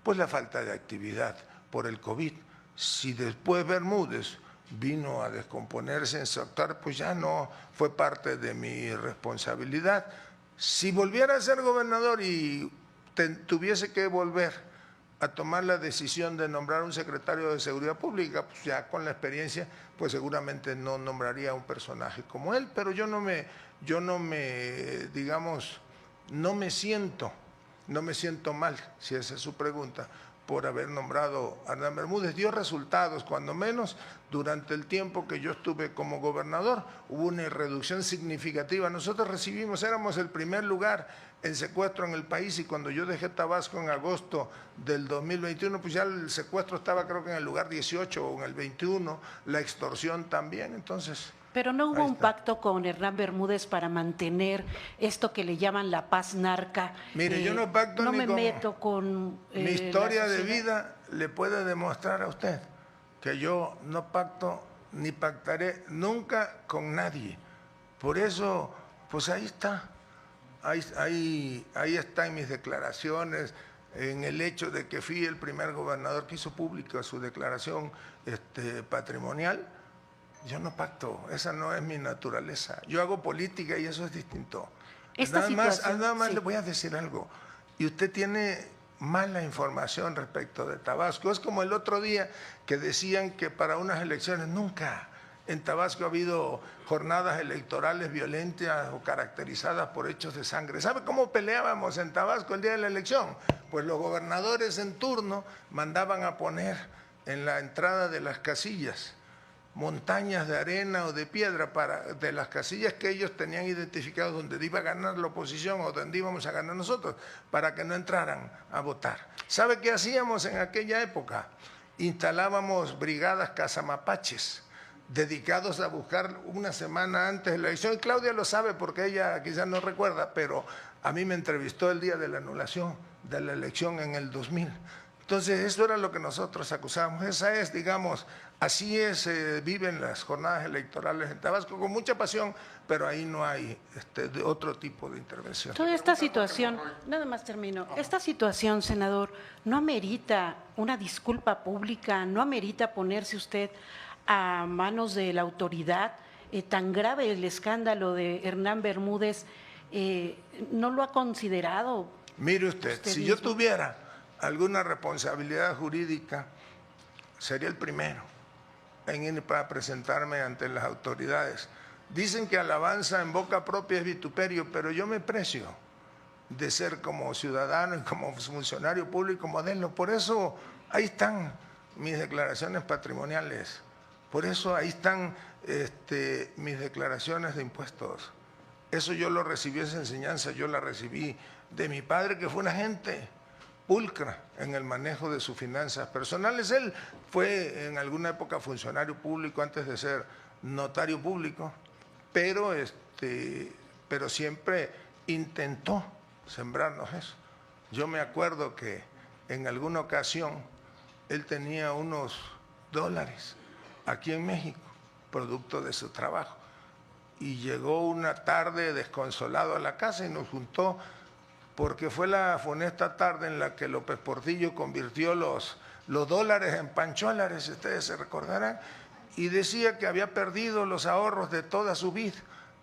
pues la falta de actividad por el COVID. Si después Bermúdez vino a descomponerse en su actuar, pues ya no fue parte de mi responsabilidad. Si volviera a ser gobernador y tuviese que volver a tomar la decisión de nombrar un secretario de Seguridad Pública, pues ya con la experiencia, pues seguramente no nombraría a un personaje como él, pero yo no me siento mal, si esa es su pregunta, por haber nombrado a Hernán Bermúdez. Dio resultados, cuando menos durante el tiempo que yo estuve como gobernador, hubo una reducción significativa. Nosotros éramos el primer lugar en secuestro en el país, y cuando yo dejé Tabasco en agosto del 2021, pues ya el secuestro estaba creo que en el lugar 18 o en el 21, la extorsión también, entonces... Pero no hubo un pacto con Hernán Bermúdez para mantener esto que le llaman la paz narca. Mire, yo no pacto no ni me con... meto con Mi historia la de sociedad. vida le puede demostrar a usted que yo no pacto ni pactaré nunca con nadie. Por eso, pues ahí está. Ahí están mis declaraciones, en el hecho de que fui el primer gobernador que hizo pública su declaración patrimonial. Yo no pacto, esa no es mi naturaleza. Yo hago política y eso es distinto. Nada más sí. le voy a decir algo. Y usted tiene mala información respecto de Tabasco. Es como el otro día que decían que para unas elecciones nunca en Tabasco ha habido jornadas electorales violentas o caracterizadas por hechos de sangre. ¿Sabe cómo peleábamos en Tabasco el día de la elección? Pues los gobernadores en turno mandaban a poner en la entrada de las casillas montañas de arena o de piedra de las casillas que ellos tenían identificados donde iba a ganar la oposición o donde íbamos a ganar nosotros, para que no entraran a votar. ¿Sabe qué hacíamos en aquella época? Instalábamos brigadas cazamapaches dedicados a buscar una semana antes de la elección. Y Claudia lo sabe porque ella quizás no recuerda, pero a mí me entrevistó el día de la anulación de la elección en el 2000. Entonces, eso era lo que nosotros acusábamos. Esa es, digamos, así es, viven las jornadas electorales en Tabasco, con mucha pasión, pero ahí no hay de otro tipo de intervención. Toda esta situación, nada más termino, esta situación, senador, no amerita una disculpa pública, no amerita ponerse usted a manos de la autoridad. Tan grave el escándalo de Hernán Bermúdez, ¿no lo ha considerado? Mire usted si yo tuviera alguna responsabilidad jurídica, sería el primero en ir para presentarme ante las autoridades. Dicen que alabanza en boca propia es vituperio, pero yo me precio de ser como ciudadano y como funcionario público modelo. Por eso ahí están mis declaraciones patrimoniales, por eso ahí están mis declaraciones de impuestos. Eso yo lo recibí, esa enseñanza yo la recibí de mi padre, que fue una gente pulcra en el manejo de sus finanzas personales. Él fue en alguna época funcionario público antes de ser notario público, pero siempre intentó sembrarnos eso. Yo me acuerdo que en alguna ocasión él tenía unos dólares aquí en México, producto de su trabajo, y llegó una tarde desconsolado a la casa y nos juntó, porque fue la funesta tarde en la que López Portillo convirtió los dólares en pancholares, ustedes se recordarán, y decía que había perdido los ahorros de toda su vida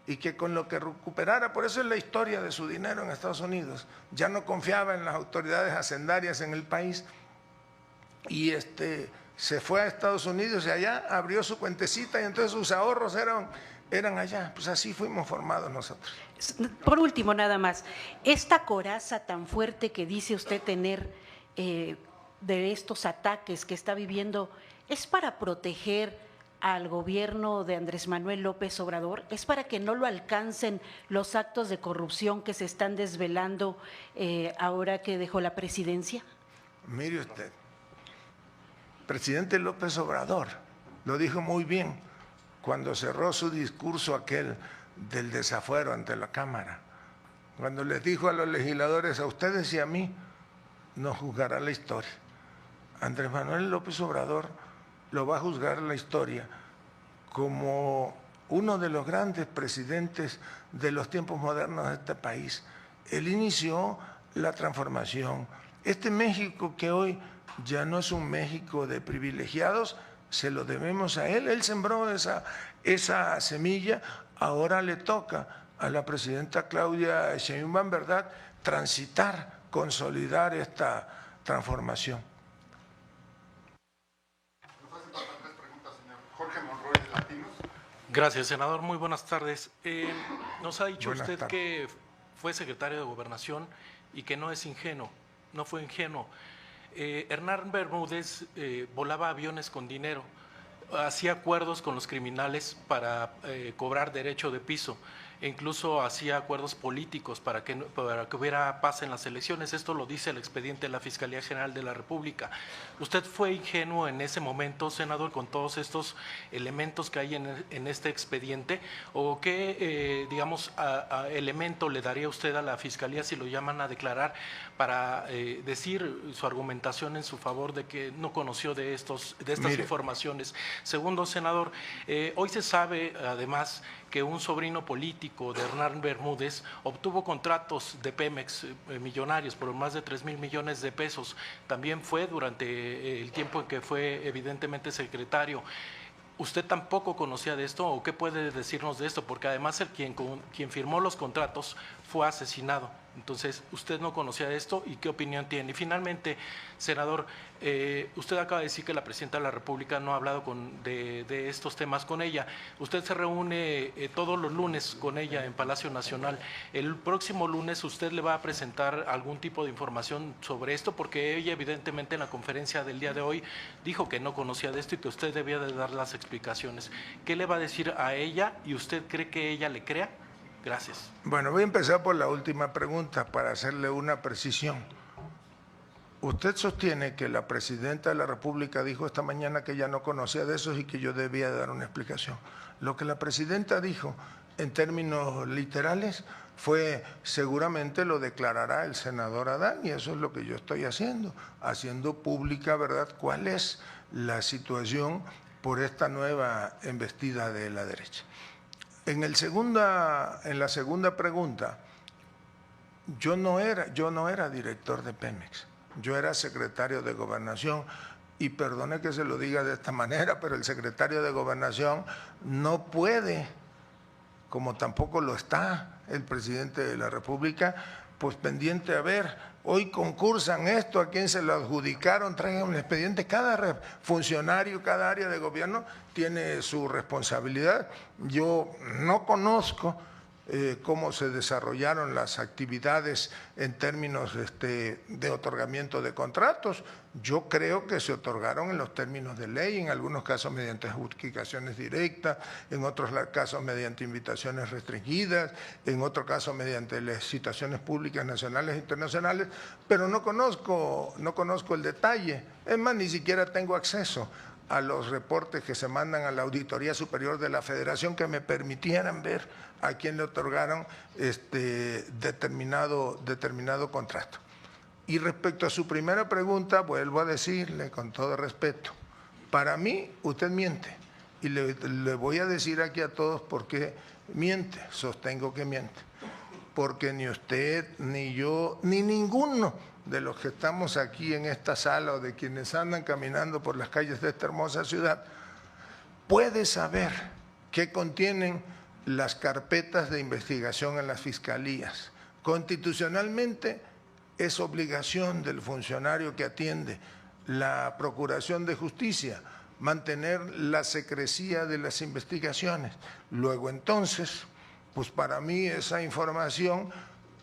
y que con lo que recuperara, por eso es la historia de su dinero en Estados Unidos, ya no confiaba en las autoridades hacendarias en el país y se fue a Estados Unidos y allá abrió su cuentecita y entonces sus ahorros eran allá. Pues así fuimos formados nosotros. Por último, nada más, esta coraza tan fuerte que dice usted tener de estos ataques que está viviendo, ¿es para proteger al gobierno de Andrés Manuel López Obrador? ¿Es para que no lo alcancen los actos de corrupción que se están desvelando ahora que dejó la presidencia? Mire usted, presidente López Obrador lo dijo muy bien cuando cerró su discurso aquel del desafuero ante la Cámara, cuando les dijo a los legisladores, a ustedes y a mí, nos juzgará la historia. Andrés Manuel López Obrador lo va a juzgar la historia como uno de los grandes presidentes de los tiempos modernos de este país. Él inició la transformación. Este México que hoy ya no es un México de privilegiados, se lo debemos a él. Él sembró esa semilla, ahora le toca a la presidenta Claudia Sheinbaum, ¿verdad?, transitar, consolidar esta transformación. Jorge Monroy, de Latinos. Gracias, senador. Muy buenas tardes. Nos ha dicho Buenas usted tardes. que fue secretario de Gobernación y que no es ingenuo, no fue ingenuo. Hernán Bermúdez volaba aviones con dinero, hacía acuerdos con los criminales para cobrar derecho de piso, e incluso hacía acuerdos políticos para que hubiera paz en las elecciones. Esto lo dice el expediente de la Fiscalía General de la República. ¿Usted fue ingenuo en ese momento, senador, con todos estos elementos que hay en este expediente? ¿O qué, elemento le daría usted a la Fiscalía si lo llaman a declarar para decir su argumentación en su favor de que no conoció de estas informaciones? Segundo, senador, hoy se sabe además que un sobrino político de Hernán Bermúdez obtuvo contratos de Pemex millonarios por más de 3,000 millones de pesos. También fue durante el tiempo en que fue evidentemente secretario. ¿Usted tampoco conocía de esto o qué puede decirnos de esto? Porque además quien firmó los contratos fue asesinado. Entonces, ¿usted no conocía de esto y qué opinión tiene? Y finalmente, senador, usted acaba de decir que la presidenta de la República no ha hablado de estos temas con ella. Usted se reúne todos los lunes con ella en Palacio Nacional. El próximo lunes usted le va a presentar algún tipo de información sobre esto, porque ella evidentemente en la conferencia del día de hoy dijo que no conocía de esto y que usted debía de dar las explicaciones. ¿Qué le va a decir a ella y usted cree que ella le crea? Gracias. Bueno, voy a empezar por la última pregunta para hacerle una precisión. Usted sostiene que la presidenta de la República dijo esta mañana que ella no conocía de eso y que yo debía dar una explicación. Lo que la presidenta dijo en términos literales fue, seguramente lo declarará el senador Adán, y eso es lo que yo estoy haciendo pública, ¿verdad?, cuál es la situación por esta nueva embestida de la derecha. En la segunda pregunta, yo no era director de Pemex, yo era secretario de Gobernación, y perdone que se lo diga de esta manera, pero el secretario de Gobernación no puede, como tampoco lo está el presidente de la República, pues pendiente a ver, hoy concursan esto, a quién se lo adjudicaron, traigan un expediente. Cada funcionario, cada área de gobierno tiene su responsabilidad. Yo no conozco cómo se desarrollaron las actividades en términos de otorgamiento de contratos. Yo creo que se otorgaron en los términos de ley, en algunos casos mediante adjudicaciones directas, en otros casos mediante invitaciones restringidas, en otros casos mediante licitaciones públicas nacionales e internacionales, pero no conozco el detalle. Es más, ni siquiera tengo acceso a los reportes que se mandan a la Auditoría Superior de la Federación que me permitieran ver a quién le otorgaron determinado contrato. Y respecto a su primera pregunta, vuelvo a decirle con todo respeto, para mí usted miente y le voy a decir aquí a todos por qué miente, sostengo que miente, porque ni usted, ni yo, ni ninguno de los que estamos aquí en esta sala o de quienes andan caminando por las calles de esta hermosa ciudad puede saber qué contienen las carpetas de investigación en las fiscalías. Constitucionalmente es obligación del funcionario que atiende la Procuración de Justicia mantener la secrecía de las investigaciones. Luego entonces, pues para mí esa información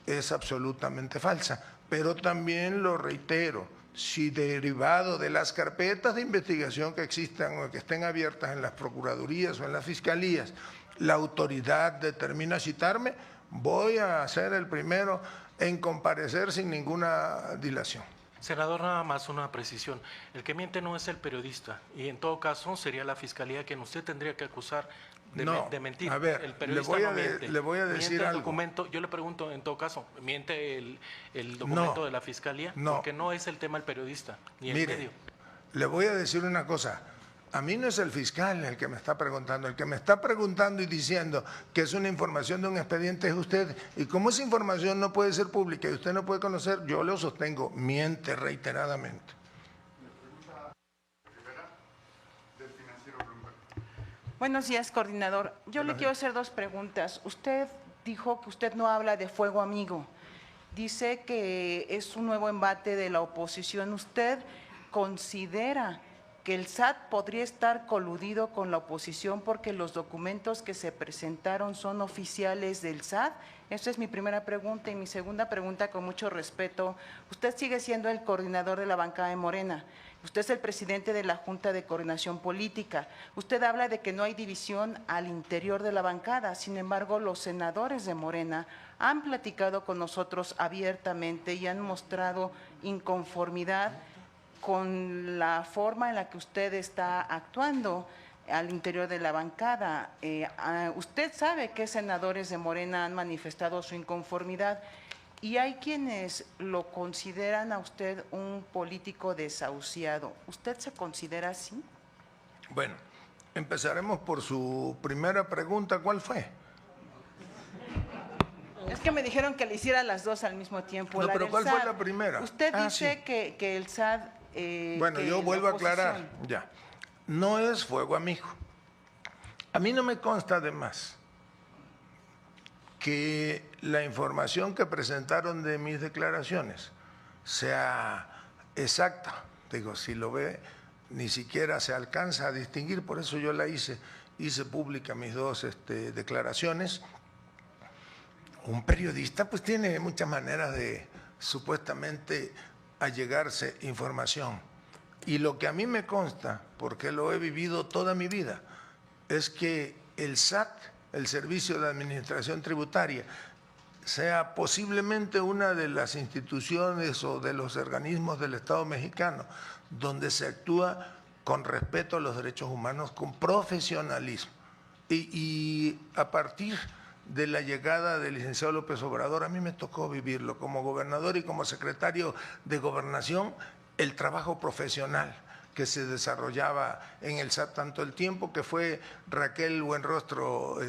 es absolutamente falsa. Pero también lo reitero, si derivado de las carpetas de investigación que existan o que estén abiertas en las procuradurías o en las fiscalías, la autoridad determina citarme, voy a ser el primero en comparecer sin ninguna dilación. Senador, nada más una precisión. El que miente no es el periodista y en todo caso sería la fiscalía quien usted tendría que acusar de mentir. A ver, el periodista le voy a decir miente algo. El documento, yo le pregunto en todo caso, ¿miente el documento de la fiscalía? No. Porque no es el tema el periodista ni el Mire, medio. le voy a decir una cosa. A mí no es el fiscal el que me está preguntando. El que me está preguntando y diciendo que es una información de un expediente es usted. Y como esa información no puede ser pública y usted no puede conocer, yo lo sostengo, miente reiteradamente. Buenos días, coordinador. Yo le quiero hacer dos preguntas. Usted dijo que usted no habla de fuego amigo. Dice que es un nuevo embate de la oposición. ¿Usted considera que el SAT podría estar coludido con la oposición porque los documentos que se presentaron son oficiales del SAT? Esa es mi primera pregunta. Y mi segunda pregunta, con mucho respeto, usted sigue siendo el coordinador de la bancada de Morena. Usted es el presidente de la Junta de Coordinación Política. Usted habla de que no hay división al interior de la bancada. Sin embargo, los senadores de Morena han platicado con nosotros abiertamente y han mostrado inconformidad con la forma en la que usted está actuando al interior de la bancada. Usted sabe que senadores de Morena han manifestado su inconformidad y hay quienes lo consideran a usted un político desahuciado. ¿Usted se considera así? Bueno, empezaremos por su primera pregunta. ¿Cuál fue? Es que me dijeron que le hiciera las dos al mismo tiempo. No, la pero del ¿cuál SAT. fue la primera? Usted dice sí. que el SAT… Bueno, que yo vuelvo a la aclarar, oposición… ya. No es fuego amigo. A mí no me consta además que la información que presentaron de mis declaraciones sea exacta. Digo, si lo ve, ni siquiera se alcanza a distinguir, por eso yo la hice pública mis dos declaraciones. Un periodista pues tiene muchas maneras de supuestamente allegarse información. Y lo que a mí me consta, porque lo he vivido toda mi vida, es que el SAT, el Servicio de Administración Tributaria, sea posiblemente una de las instituciones o de los organismos del Estado mexicano donde se actúa con respeto a los derechos humanos, con profesionalismo. Y a partir de la llegada del licenciado López Obrador, a mí me tocó vivirlo como gobernador y como secretario de Gobernación, el trabajo profesional que se desarrollaba en el SAT, tanto el tiempo que fue Raquel Buenrostro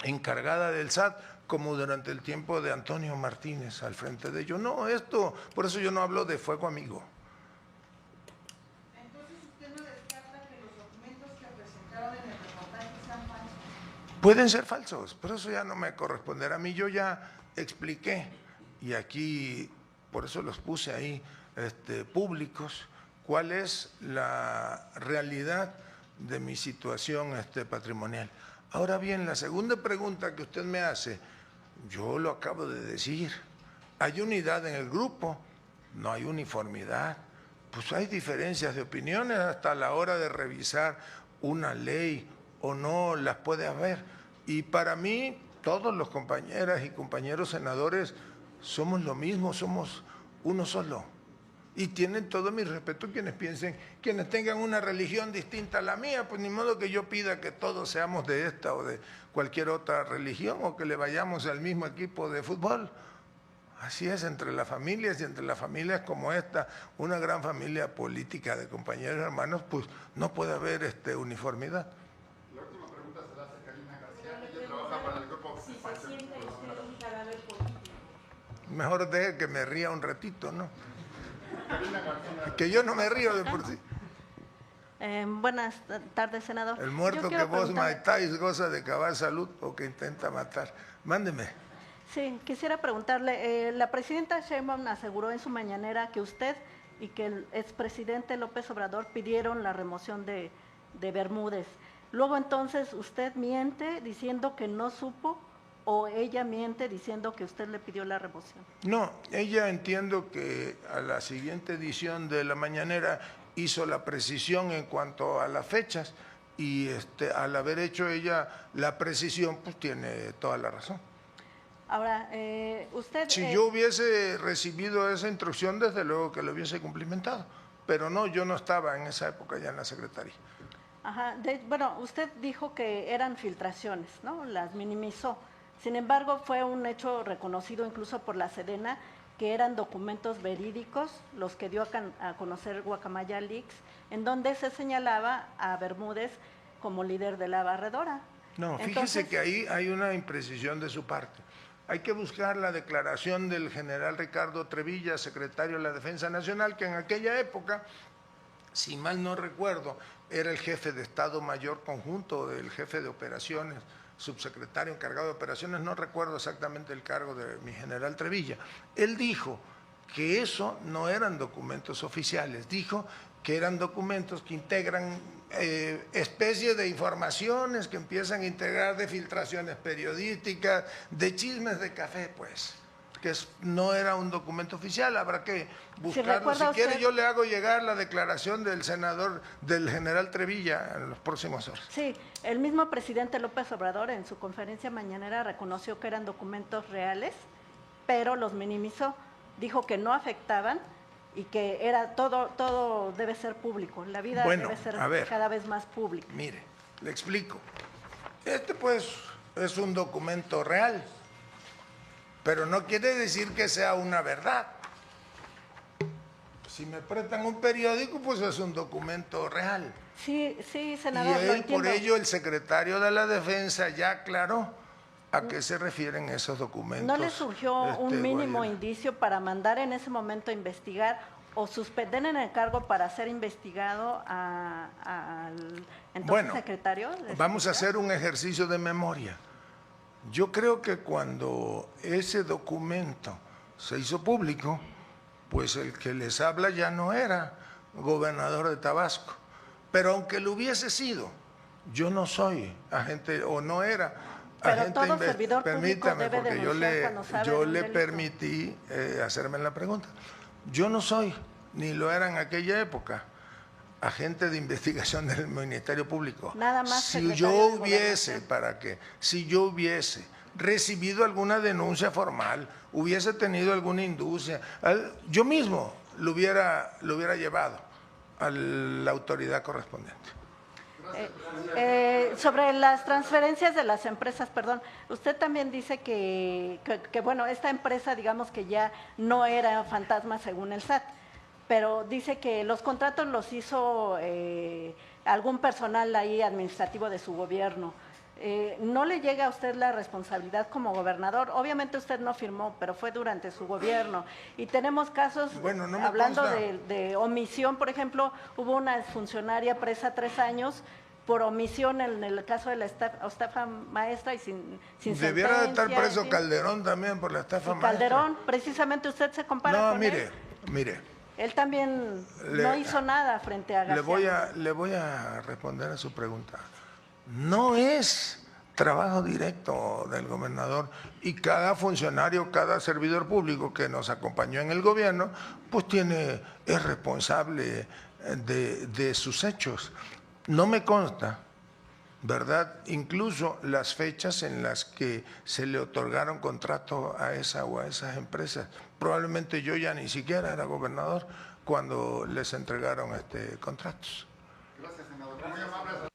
encargada del SAT, como durante el tiempo de Antonio Martínez al frente de ello. No, por eso yo no hablo de fuego amigo. Entonces, ¿usted no descarta que los documentos que presentaron en el reportaje sean falsos? Pueden ser falsos, pero eso ya no me corresponderá a mí. Yo ya expliqué, y aquí por eso los puse ahí públicos, cuál es la realidad de mi situación patrimonial. Ahora bien, la segunda pregunta que usted me hace, yo lo acabo de decir. Hay unidad en el grupo, no hay uniformidad. Pues hay diferencias de opiniones hasta la hora de revisar una ley o no las puede haber. Y para mí, todos los compañeras y compañeros senadores somos lo mismo, somos uno solo. Y tienen todo mi respeto quienes piensen, quienes tengan una religión distinta a la mía, pues ni modo que yo pida que todos seamos de esta o de cualquier otra religión o que le vayamos al mismo equipo de fútbol. Así es, entre las familias y entre las familias como esta, una gran familia política de compañeros y hermanos, pues no puede haber uniformidad. La última pregunta se la hace Karina García, ella trabaja para el grupo. Si se siente usted un cadáver político. Mejor deje que me ría un ratito, ¿no? Karina García. Que yo no me río de por sí. Buenas tardes, senador. El muerto Yo que quiero vos preguntarle- matáis goza de cabal salud o que intenta matar. Mándeme. Sí, quisiera preguntarle, la presidenta Sheinbaum aseguró en su mañanera que usted y que el expresidente López Obrador pidieron la remoción de Bermúdez. Luego entonces usted miente diciendo que no supo o ella miente diciendo que usted le pidió la remoción. No, ella entiendo que a la siguiente edición de la mañanera hizo la precisión en cuanto a las fechas y al haber hecho ella la precisión, pues tiene toda la razón. Ahora, usted... Si yo hubiese recibido esa instrucción, desde luego que lo hubiese cumplimentado, pero no, yo no estaba en esa época ya en la Secretaría. Ajá, bueno, usted dijo que eran filtraciones, ¿no? Las minimizó. Sin embargo, fue un hecho reconocido incluso por la Sedena que eran documentos verídicos, los que dio a conocer Guacamaya Leaks, en donde se señalaba a Bermúdez como líder de la barredora. No, fíjese Entonces, que ahí hay una imprecisión de su parte. Hay que buscar la declaración del general Ricardo Trevilla, secretario de la Defensa Nacional, que en aquella época, si mal no recuerdo, era el jefe de Estado Mayor Conjunto, el jefe de operaciones, subsecretario encargado de operaciones, no recuerdo exactamente el cargo de mi general Trevilla. Él dijo que eso no eran documentos oficiales, dijo que eran documentos que integran especies de informaciones que empiezan a integrar de filtraciones periodísticas, de chismes de café, pues, que no era un documento oficial, habrá que buscarlo. Si quiere yo le hago llegar la declaración del senador, del general Trevilla en los próximos horas. sí, el mismo presidente López Obrador en su conferencia mañanera reconoció que eran documentos reales, pero los minimizó, dijo que no afectaban y que era todo debe ser público, la vida debe ser cada vez más pública. Mire, le explico. Pues es un documento real, pero no quiere decir que sea una verdad. Si me prestan un periódico, pues es un documento real. Sí, senador, y lo él, entiendo. por ello, el secretario de la Defensa ya aclaró a qué se refieren esos documentos. ¿No le surgió un mínimo Guadiana? indicio para mandar en ese momento a investigar o suspender en el cargo para ser investigado al entonces secretario? Vamos a hacer un ejercicio de memoria. Yo creo que cuando ese documento se hizo público, pues el que les habla ya no era gobernador de Tabasco. Pero aunque lo hubiese sido, yo no soy agente o no era agente. Pero todo servidor público Permítame, debe porque denunciar cuando sabe de un le delito. permití hacerme la pregunta. Yo no soy, ni lo era en aquella época, agente de investigación del Ministerio Público. Nada más Si secretario yo de hubiese, Gobernación. si yo hubiese recibido alguna denuncia formal, hubiese tenido alguna inducia, yo mismo lo hubiera llevado a la autoridad correspondiente. Sobre las transferencias de las empresas, perdón, usted también dice que, bueno, esta empresa, digamos que ya no era fantasma según el SAT, pero dice que los contratos los hizo algún personal ahí administrativo de su gobierno. ¿No le llega a usted la responsabilidad como gobernador? Obviamente usted no firmó, pero fue durante su gobierno. Y tenemos casos, Bueno, no me hablando consta. de omisión, por ejemplo, hubo una funcionaria presa 3 años por omisión en el caso de la estafa maestra y sin Debiera de estar sentencia, preso en fin. Calderón también por la estafa Y maestra. Calderón, precisamente usted se compara No, con él. mire. Él también no hizo nada frente a García. Le voy a responder a su pregunta. No es trabajo directo del gobernador, y cada funcionario, cada servidor público que nos acompañó en el gobierno, pues es responsable de sus hechos. No me consta, ¿verdad? Incluso las fechas en las que se le otorgaron contratos a esa o a esas empresas. Probablemente yo ya ni siquiera era gobernador cuando les entregaron contratos. Gracias, senador. Muy amable.